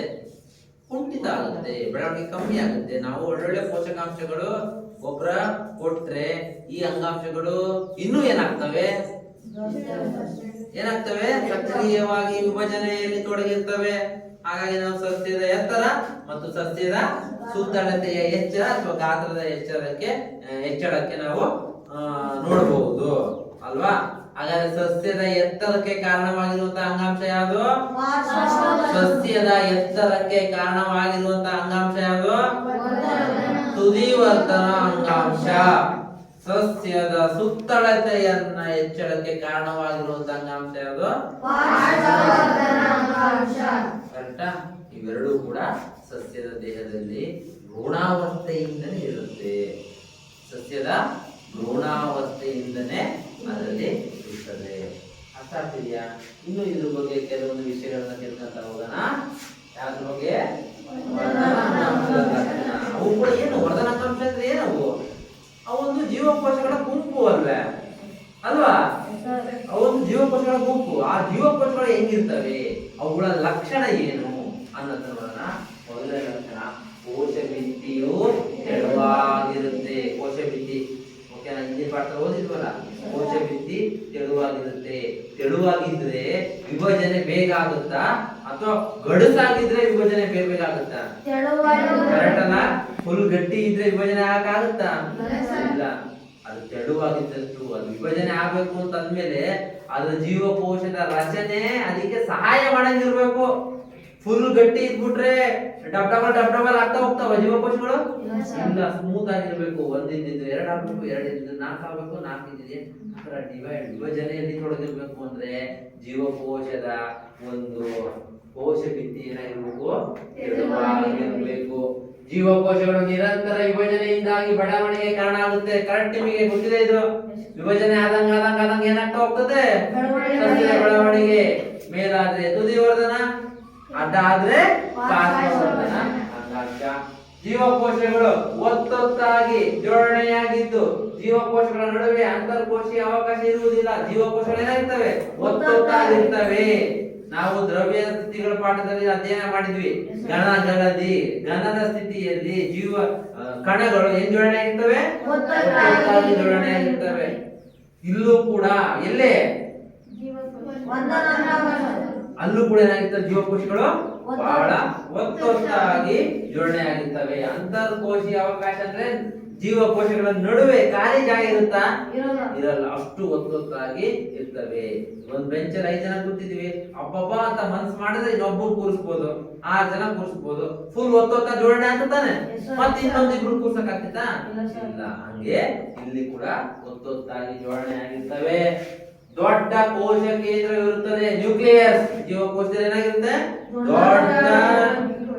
ಕುಂಠಿತ ಆಗುತ್ತೆ, ಬೆಳವಣಿಗೆ ಕಮ್ಮಿ ಆಗುತ್ತೆ. ನಾವು ಒಳ್ಳೊಳ್ಳೆ ಪೋಷಕಾಂಶಗಳು ಗೊಬ್ಬರ ಕೊಟ್ರೆ ಈ ಅಂಗಾಂಶಗಳು ಇನ್ನೂ ಏನಾಗ್ತವೆ? ಸಕ್ರಿಯವಾಗಿ ವಿಭಜನೆಯಲ್ಲಿ ತೊಡಗಿರ್ತವೆ. ಹಾಗಾಗಿ ನಾವು ಸಸ್ಯದ ಎತ್ತರ ಮತ್ತು ಸಸ್ಯದ ಸುತ್ತಳತೆಯ ಎಚ್ಚರ ಅಥವಾ ಗಾತ್ರದ ಹೆಚ್ಚಳಕ್ಕೆ ನಾವು ನೋಡಬಹುದು ಅಲ್ವಾ? ಹಾಗಾದ್ರೆ ಸಸ್ಯದ ಎತ್ತರಕ್ಕೆ ಕಾರಣವಾಗಿರುವಂತಹ ಅಂಗಾಂಶ ಯಾವುದು? ಸಸ್ಯದ ಎತ್ತರಕ್ಕೆ ಕಾರಣವಾಗಿರುವಂತಹ ಅಂಗಾಂಶ ಯಾವುದು? ತುದಿ ವರ್ಧನ ಅಂಗಾಂಶ. ಸಸ್ಯದ ಸುತ್ತಳತೆಯನ್ನ ಹೆಚ್ಚಳಕ್ಕೆ ಕಾರಣವಾಗಿರುವಂತಹ ಅಂಗಾಂಶ ಯಾವುದು? ಕರೆಕ್ಟಾ? ಇವೆರಡೂ ಕೂಡ ಸಸ್ಯದ ದೇಹದಲ್ಲಿ ಭ್ರೂಣಾವಸ್ಥೆಯಿಂದನೇ ಇರುತ್ತೆ. ಸಸ್ಯದ ಭ್ರೂಣಾವಸ್ಥೆಯಿಂದನೇ ಅದರಲ್ಲಿ ಇರ್ತದೆ. ಅರ್ಥ ಆಗ್ತಿದೆಯಾ? ಇನ್ನು ಇದ್ರ ಬಗ್ಗೆ ಕೆಲವೊಂದು ವಿಷಯಗಳನ್ನ ತಿಳ್ಕೊಂತ ಹೋಗೋಣ. ಯಾವ್ದ್ರ ಬಗ್ಗೆ? ವರ್ಧನಾಂಗಾಂಶದ ಲಕ್ಷಣ. ಅವು ಕೂಡ ಏನು? ವರ್ಧನಾಂಗಾಂಶ ಅಂದ್ರೆ ಏನವು? ಅವೊಂದು ಜೀವಕೋಶಗಳ ಗುಂಪು ಅಲ್ವೇ ಅಲ್ವಾ? ಅವೊಂದು ಜೀವಕೋಶಗಳ ಗುಂಪು. ಆ ಜೀವಕೋಶಗಳು ಹೆಂಗಿರ್ತವೆ, ಅವುಗಳ ಲಕ್ಷಣ ಏನು ಅನ್ನೋದನ್ನ ಮೊದಲನೇ ಲಕ್ಷಣ, ಕೋಶ ಭಿತ್ತಿಯು ತೆಳುವಾಗಿರುತ್ತೆ. ಕೋಶ ಭಿತ್ತಿ ಓಕೆನಾ? ಹಿಂದಿನ ಪಾಠ ಓದಿದ್ವಲ್ಲ, ಕೋಶ ಭಿತ್ತಿ ತೆಳುವಾಗಿರುತ್ತೆ. ತೆಳುವಾಗಿದ್ರೆ ವಿಭಜನೆ ಬೇಗ ಆಗುತ್ತಾ ಅಥವಾ ಗಡುಸಾಗಿದ್ರೆ ವಿಭಜನೆ ಬೇಗ ಆಗುತ್ತಾ? ಕರೆಕ್ಟ್ ಅಲ್ಲ? ಫುಲ್ ಗಟ್ಟಿ ಇದ್ರೆ ವಿಭಜನೆ ಆಗಕ್ಕಾಗುತ್ತಾ? ಇಲ್ಲ. ಅದು ತೆಳುವಾಗಿದ್ದಷ್ಟು ಅದು ವಿಭಜನೆ ಆಗ್ಬೇಕು ಅಂತ ಅಂದ್ಮೇಲೆ ಅದು ಜೀವಕೋಶದ ರಚನೆ ಅದಕ್ಕೆ ಸಹಾಯ ಮಾಡಂಗಿರ್ಬೇಕು. ಫುಲ್ ಗಟ್ಟಿ ಇದ್ಬಿಟ್ರೆ ಡಬ್ ಡಬಲ್ ಆಗ್ತಾ ಹೋಗ್ತಾವ ಜೀವಕೋಶಗಳು? ಇಲ್ಲ, ಸ್ಮೂತ್ ಆಗಿರ್ಬೇಕು. ಒಂದಿದ್ದು ಎರಡು ಆಗ್ಬೇಕು, ಎರಡಿದ್ದು ನಾಲ್ಕು ಆಗ್ಬೇಕು, ನಾಲ್ಕು ಇದ್ದಿದೆ ವಿಭಜನೆಯಲ್ಲಿ ತೊಡಗಿರ್ಬೇಕು. ಅಂದ್ರೆ ಜೀವಕೋಶದ ಒಂದು ಕೋಶ ಭಿತ್ತಿ ಏನಾಗಿರ್ಬೇಕು? ತೆಳುವಾಗಿರ್ಬೇಕು. ಜೀವಕೋಶಗಳು ನಿರಂತರ ವಿಭಜನೆಯಿಂದಾಗಿ ಬೆಳವಣಿಗೆ ಕಾರಣ ಆಗುತ್ತೆ. ಕರೆಕ್ಟ್ ನಿಮಗೆ ಗೊತ್ತಿದೆ ಇದು. ವಿಭಜನೆ ಆದಂಗ ಏನಾಗ್ತಾ ಹೋಗ್ತದೆ? ಸಸ್ಯದ ಬೆಳವಣಿಗೆ. ಮೇಲಾದ್ರೆ ತುದಿವರ್ಧನ, ಅಡ್ಡ ಆದ್ರೆ ಪಾರ್ಶ್ವವರ್ಧನ ಅಂಗಾಂಶ. ಜೀವಕೋಶಗಳು ಒತ್ತೊತ್ತಾಗಿ ಜೋಡಣೆಯಾಗಿದ್ದು ಜೀವಕೋಶಗಳ ನಡುವೆ ಅಂತರ್ಕೋಶೀಯ ಅವಕಾಶ ಇರುವುದಿಲ್ಲ. ಜೀವಕೋಶಗಳು ಏನಾಗಿರ್ತವೆ? ಒತ್ತೊತ್ತಾಗಿರ್ತವೆ. ನಾವು ದ್ರವ್ಯ ಸ್ಥಿತಿಗಳ ಪಾಠದಲ್ಲಿ ಅಧ್ಯಯನ ಮಾಡಿದ್ವಿ. ಘನದ ಸ್ಥಿತಿಯಲ್ಲಿ ಕಣಗಳು ಏನ್ ಜೋಡಣೆ ಆಗಿರ್ತವೆ? ಒತ್ತೊತ್ತಾಗಿ ಜೋಡಣೆ ಆಗಿರ್ತವೆ. ಇಲ್ಲೂ ಕೂಡ ಎಲ್ಲೇ ಅಲ್ಲೂ ಕೂಡ ಏನಾಗಿರ್ತವೆ? ಜೀವಕೋಶಗಳು ಬಹಳ ಒತ್ತೊತ್ತಾಗಿ ಜೋಡಣೆ ಆಗಿರ್ತವೆ. ಅಂತರ್ಕೋಶೀಯ ಅವಕಾಶ ಅಂದ್ರೆ ಜೀವಕೋಶಗಳ ನಡುವೆ ಖಾಲಿ ಜಾಗ ಇರುತ್ತಾ? ಇರಲ್ಲ. ಅಷ್ಟು ಒತ್ತೊತ್ತಾಗಿ ಇರ್ತವೆ. ಒಂದ್ ಬೆಂಚಲ್ಲಿ 5 ಜನ ಕೂತಿದ್ವಿ, ಅಬ್ಬಬ್ಬ ಅಂತ ಮನ್ಸ್ ಮಾಡಿದ್ರೆ ಇನ್ನೊಬ್ಬರು ಕೂರಿಸ್ಬೋದು, 6 ಜನ ಕೂರಿಸ್ಬೋದು. ಫುಲ್ ಒತ್ತೊತ್ತ ಜೋಡಣೆ ಆಗ್ತಾನೆ. ಮತ್ತೆ ಇನ್ನೊಂದಿಬ್ರು ಕೂರ್ಸಕ್ ಆಗ್ತಿತ್ತಾ? ಇಲ್ಲ. ಹಂಗೆ ಇಲ್ಲಿ ಕೂಡ ಒತ್ತೊತ್ತಾಗಿ ಜೋಡಣೆ ಆಗಿರ್ತವೆ. ದೊಡ್ಡ ಕೋಶ ಕೇಂದ್ರವಿರುತ್ತದೆ, ನ್ಯೂಕ್ಲಿಯಸ್. ಜೀವಕೋಶದಲ್ಲಿ ಏನಾಗಿರುತ್ತೆ? ದೊಡ್ಡ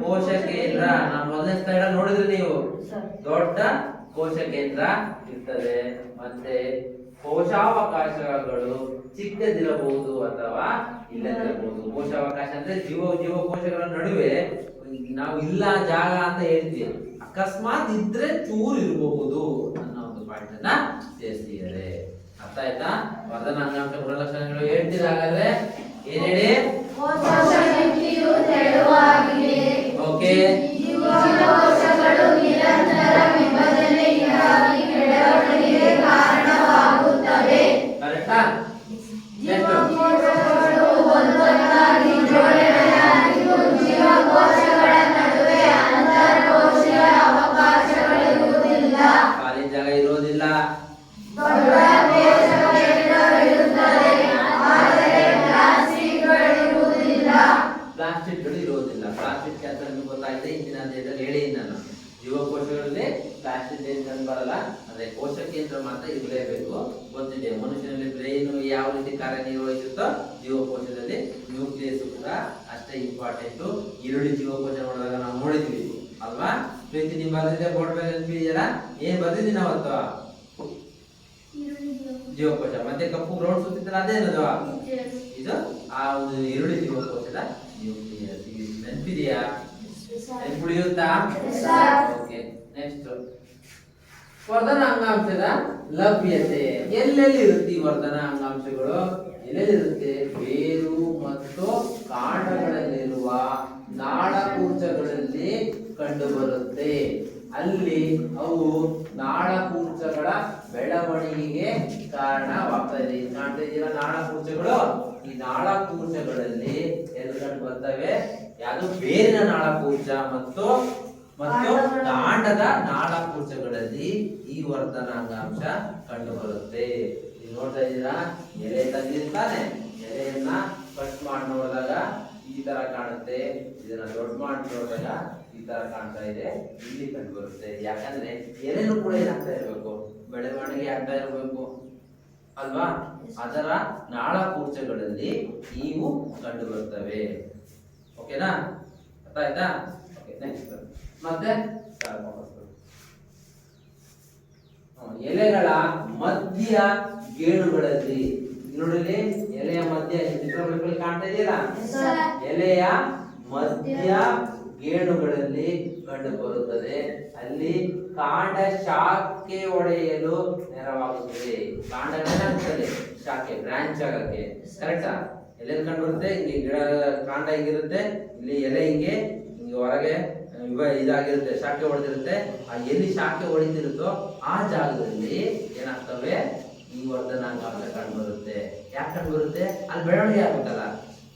ಕೋಶ ಕೇಂದ್ರ. ನಾನು ಮೊದಲನೇ ಸ್ಲೈಡ್ ನೋಡಿದ್ರಿ ನೀವು. ದೊಡ್ಡ ಕೋಶ ಕೇಂದ್ರ ಇರ್ತದೆ. ಮತ್ತೆ ಕೋಶಾವಕಾಶಗಳು ಚಿಕ್ಕದಿರಬಹುದು ಅಥವಾ ಇಲ್ಲದಿರಬಹುದು. ಕೋಶಾವಕಾಶ ಅಂದ್ರೆ ಜೀವಕೋಶಗಳ ನಡುವೆ ನಾವು ಇಲ್ಲ ಜಾಗ ಅಂತ ಹೇಳ್ತೀವಿ. ಅಕಸ್ಮಾತ್ ಇದ್ರೆ ಚೂರು ಇರಬಹುದು ಅನ್ನೋ ಒಂದು ಪಾಯಿಂಟ್ ಅನ್ನ ಸೇರಿಸಿದ್ದಾರೆ. ಅರ್ಥ ಆಯ್ತಾ? ವರ್ಧನಾಂಗಾಂಶ ಗುಣಲಕ್ಷಣಗಳು ಹೇಳ್ತೀರಾ? ಹಾಗಾದ್ರೆ ಏನ್ ಹೇಳಿ? ಓಕೆ. ಜೀವಕೋಶಗಳು ನಿರಂತರ ವಿಭಜನೆಯಿಂದಾಗಿ ಬೆಳವಣಿಗೆಗೆ ಕಾರಣವಾಗುತ್ತವೆ. ಕರೆಕ್ಟಾ? ಜೀವಕೋಶಗಳು ಒಂದೊಂದಾಗಿ ಜೋಡಣೆಯಾಗಿದ್ದು ಜೀವಕೋಶಗಳ ನಡುವೆ ಅಂತರ್ಕೋಶೀಯ ಅವಕಾಶಗಳಿರುವುದಿಲ್ಲ. ಖಾಲಿ ಜಾಗ ಇರುವುದಿಲ್ಲ. ದೊಡ್ಡ ಕೋಶ ಕೇಂದ್ರವಿರುತ್ತದೆ, ಆದರೆ ಪ್ಲಾಸ್ಟಿಕ್ಗಳಿರುವುದಿಲ್ಲ. ಪ್ಲಾಸ್ಟಿಕ್ಗಳು ಇರುವುದಿಲ್ಲ. ಪ್ಲಾಸ್ಟಿಕ್ ಅಂತ ನಿಮ್ಗೆ ಗೊತ್ತಾಯ್ತು. ಇಂದಿನ ಅಧ್ಯಾಯದಲ್ಲಿ ಹೇಳಿ ನಾನು. ಜೀವಕೋಶಗಳಲ್ಲಿ ಪ್ಲಾಸ್ಟಿಕ್ ಏನು ಬರಲ್ಲ. ಅದೇ ಕೋಶ ಕೇಂದ್ರ ಮಾತ್ರ ಇರಲೇಬೇಕು. ಗೊತ್ತಿದೆ. ಮನುಷ್ಯನಲ್ಲಿ ಬ್ರೈನ್ ಯಾವ ರೀತಿ ಕಾರ್ಯನಿರ್ವಹಿಸುತ್ತೋ ಜೀವಕೋಶದಲ್ಲಿ ನ್ಯೂಕ್ಲಿಯಸ್ ಕೂಡ ಅಷ್ಟೇ ಇಂಪಾರ್ಟೆಂಟ್. ಈರುಳ್ಳಿ ಜೀವಕೋಶ ನೋಡಿದಾಗ ನಾವು ನೋಡಿದ್ವಿ ಅಲ್ವಾ? ಪ್ರೀತಿ ನೀವು ಬರ್ದಿದ್ದೆ ಬೋರ್ಡ್ ಮೇಲೆ ನೆನಪಿದೆಯಲ್ಲ? ಏನ್ ಬರ್ದಿದ್ದೀನಿ ಅವತ್ತು? ಜೀವಕೋಶ. ಮತ್ತೆ ಕಪ್ಪು ಗ್ರೌಂಡ್ ಸುತ್ತಿದ್ರೆ ಅದೇನದು? ಇದು ಆ ಒಂದು ಈರುಳ್ಳಿ ಜೀವಕೋಶದ ನ್ಯೂಕ್ಲಿಯಸ್. ನೆನಪಿದೆಯಾ? ನೆನಪುಳಿಯುತ್ತಾ? ಓಕೆ. ನೆಕ್ಸ್ಟ್, ವರ್ಧನ ಅಂಗಾಂಶದ ಲಭ್ಯತೆ. ಎಲ್ಲೆಲ್ಲಿ ಇರುತ್ತೆ ಈ ವರ್ಧನ ಅಂಗಾಂಶಗಳು? ಎಲ್ಲೆಲ್ಲಿರುತ್ತೆ? ಬೇರು ಮತ್ತು ಕಾಂಡಗಳಲ್ಲಿರುವ ನಾಳಕೂರ್ಚಗಳಲ್ಲಿ ಕಂಡು ಬರುತ್ತೆ. ಅಲ್ಲಿ ಅವು ನಾಳಕೂರ್ಚಗಳ ಬೆಳವಣಿಗೆಗೆ ಕಾರಣವಾಗ್ತದೆ. ಕಾಣ್ತಾ ಇದೀರಾ ನಾಳಕೂರ್ಚಗಳು? ಈ ನಾಳಕೂರ್ಚಗಳಲ್ಲಿ ಎಲ್ಲಿ ಕಂಡು ಬರ್ತವೆ? ಯಾವುದು? ಬೇರಿನ ನಾಳಕೂರ್ಚ ಮತ್ತು ಕಾಂಡದ ನಾಳಕೂರ್ಚಗಳಲ್ಲಿ ಈ ವರ್ಧನಾಂಗಾಂಶ ಕಂಡು ಬರುತ್ತೆ. ನೀವು ನೋಡ್ತಾ ಇದ್ದೀರಾ? ಎಲೆ ತಂದಿರ್ತಾನೆ, ಎಲೆಯನ್ನ ಕಟ್ ಮಾಡಿ ನೋಡಿದಾಗ ಈ ತರ ಕಾಣುತ್ತೆ. ಇದನ್ನ ದೊಡ್ಡ ಮಾಡಿ ನೋಡಿದಾಗ ಈ ತರ ಕಾಣ್ತಾ ಇದೆ. ಇಲ್ಲಿ ಕಂಡು ಬರುತ್ತೆ. ಯಾಕಂದ್ರೆ ಎಲೆನೂ ಕೂಡ ಏನಾಗ್ತಾ ಇರ್ಬೇಕು? ಬೆಳವಣಿಗೆ ಆಗ್ತಾ ಇರಬೇಕು ಅಲ್ವಾ? ಅದರ ನಾಳಕೂರ್ಚಗಳಲ್ಲಿ ಇವು ಕಂಡು ಬರ್ತವೆ. ಓಕೆನಾ? ಅರ್ಥ ಆಯ್ತಾ? ಓಕೆ, ನೆಕ್ಸ್ಟ್ ಮತ್ತೆ ಎಲೆಗಳ ಮಧ್ಯ ಗೇಣುಗಳಲ್ಲಿ ನೋಡಿ, ಎಲೆಯ ಮಧ್ಯ ಚಿತ್ರಗಳಲ್ಲಿ ಕಾಣ್ತಾ ಇದೆಯಲ್ಲ, ಎಲೆಯ ಮಧ್ಯ ಗೇಣುಗಳಲ್ಲಿ ಕಂಡು ಬರುತ್ತದೆ. ಅಲ್ಲಿ ಕಾಂಡ ಶಾಖೆ ಒಡೆಯಲು ನೆರವಾಗುತ್ತದೆ. ಕಾಂಡಗಳೇ ಶಾಖೆ ಬ್ರಾಂಚ್ ಆಗಕ್ಕೆ. ಕರೆಕ್ಟಾ? ಎಲೆ ಕಂಡು ಬರುತ್ತೆ, ಹಿಂಗೆ ಗಿಡ ಕಾಂಡ ಹಿಂಗಿರುತ್ತೆ, ಇಲ್ಲಿ ಎಲೆ ಹಿಂಗೆ ಹೊರಗೆ ಇದಾಗಿರುತ್ತೆ, ಶಾಖೆ ಹೊಡೆದಿರುತ್ತೆ. ಆ ಎಲ್ಲಿ ಶಾಖೆ ಹೊಡಿತಿರುತ್ತೋ ಆ ಜಾಗದಲ್ಲಿ ಏನಾಗ್ತವೆ, ಈ ವರ್ಧನಾಂಗಾಂಶ ಕಂಡು ಬರುತ್ತೆ. ಯಾಕೆ ಕಂಡು ಬರುತ್ತೆ? ಅಲ್ಲಿ ಬೆಳವಣಿಗೆ ಆಗ್ಬೇಕಲ್ಲ,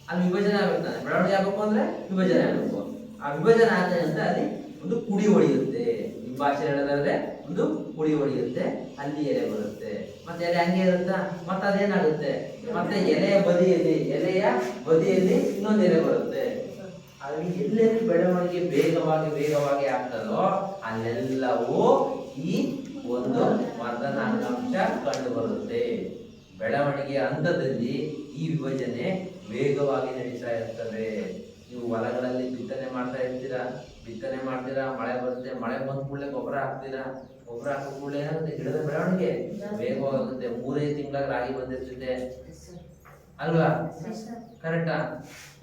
ಅಲ್ಲಿ ವಿಭಜನೆ ಆಗ್ಬೇಕಾನೆ. ಬೆಳವಣಿಗೆ ಆಗ್ಬೇಕು ಅಂದ್ರೆ ವಿಭಜನೆ ಆಗ್ಬೇಕು. ಆ ವಿಭಜನೆ ಆದ ನಂತರ ಅಲ್ಲಿ ಒಂದು ಕುಡಿ ಹೊಡೆಯುತ್ತೆ. ನಿಮ್ಮ ಭಾಷೆ ಹೇಳೋದಾದ್ರೆ ಒಂದು ಕುಡಿ ಹೊಡೆಯುತ್ತೆ, ಅಲ್ಲಿ ಎಲೆ ಬರುತ್ತೆ. ಮತ್ತೆ ಎಲೆ ಹಂಗೆ ಇರುತ್ತಾ, ಮತ್ತೆ ಅದೇನಾಗುತ್ತೆ, ಮತ್ತೆ ಎಲೆಯ ಬದಿಯಲ್ಲಿ ಇನ್ನೊಂದು ಎಲೆ ಬರುತ್ತೆ. ಹಾಗಾಗಿ ಎಲ್ಲೆಲ್ಲಿ ಬೆಳವಣಿಗೆ ವೇಗವಾಗಿ ಆಗ್ತದೋ ಅಲ್ಲೆಲ್ಲವೂ ಈ ಒಂದು ವರ್ಧನಾಂಗಾಂಶ ಕಂಡು ಬರುತ್ತೆ. ಬೆಳವಣಿಗೆಯ ಹಂತದಲ್ಲಿ ಈ ವಿಭಜನೆ ವೇಗವಾಗಿ ನಡೀತಾ ಇರ್ತದೆ. ನೀವು ಹೊಲಗಳಲ್ಲಿ ಬಿತ್ತನೆ ಮಾಡ್ತೀರಾ, ಮಳೆ ಬರುತ್ತೆ, ಮಳೆ ಬಂದ ಕೂಡಲೇ ಗೊಬ್ಬರ ಹಾಕ್ತೀರಾ, ಗೊಬ್ಬರ ಹಾಕೋ ಕೂಡಲೇ ಏನಾಗುತ್ತೆ, ಗಿಡದ ಬೆಳವಣಿಗೆ ವೇಗವಾಗುತ್ತೆ. 3-5 ತಿಂಗಳ ರಾಗಿ ಬಂದಿರ್ತದೆ ಅಲ್ವಾ? ಕರೆಕ್ಟಾ?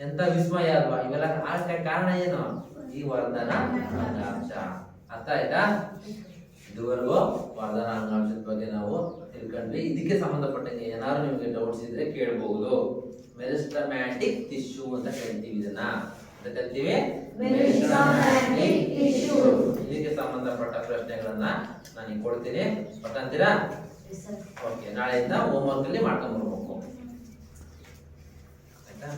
ಎಂತ ವಿಸ್ಮಯ ಅಲ್ವಾ? ಇವೆಲ್ಲ ಕಾರಣ ಏನು? ಈ ವರ್ಧನಾಂಗಾಂಶ. ಅರ್ಥ ಆಯ್ತಾ? ಇದುವರೆಗೂ ವರ್ಧನಾಂಗಾಂಶದ ಬಗ್ಗೆ ನಾವು ತಿಳ್ಕೊಂಡ್ವಿ. ಇದಕ್ಕೆ ಸಂಬಂಧಪಟ್ಟಂಗೆ ಏನಾದ್ರು ನಿಮ್ಗೆ ಡೌಟ್ಸ್ ಇದ್ರೆ ಕೇಳಬಹುದು. ಮೆರಿಸ್ಟಮ್ಯಾಟಿಕ್ ಟಿಶ್ಯೂ ಅಂತ ಕರಿತೀವಿ. ಇದನ್ನ ಕರಿತೀವಿ ಮೆರಿಸ್ಟಮ್ಯಾಟಿಕ್ ಟಿಶ್ಯೂ. ಇದಕ್ಕೆ ಸಂಬಂಧಪಟ್ಟ ಪ್ರಶ್ನೆಗಳನ್ನ ನಾನು ಕೊಡ್ತೀನಿ, ಬರ್ತೀರಾ? ಓಕೆ, ನಾಳೆಯಿಂದ ಹೋಮ್ ವರ್ಕ್ ಅಲ್ಲಿ ಮಾಡ್ಕೊಂಡ್ ಬರ್ಬೇಕು. ಆಯ್ತಾ?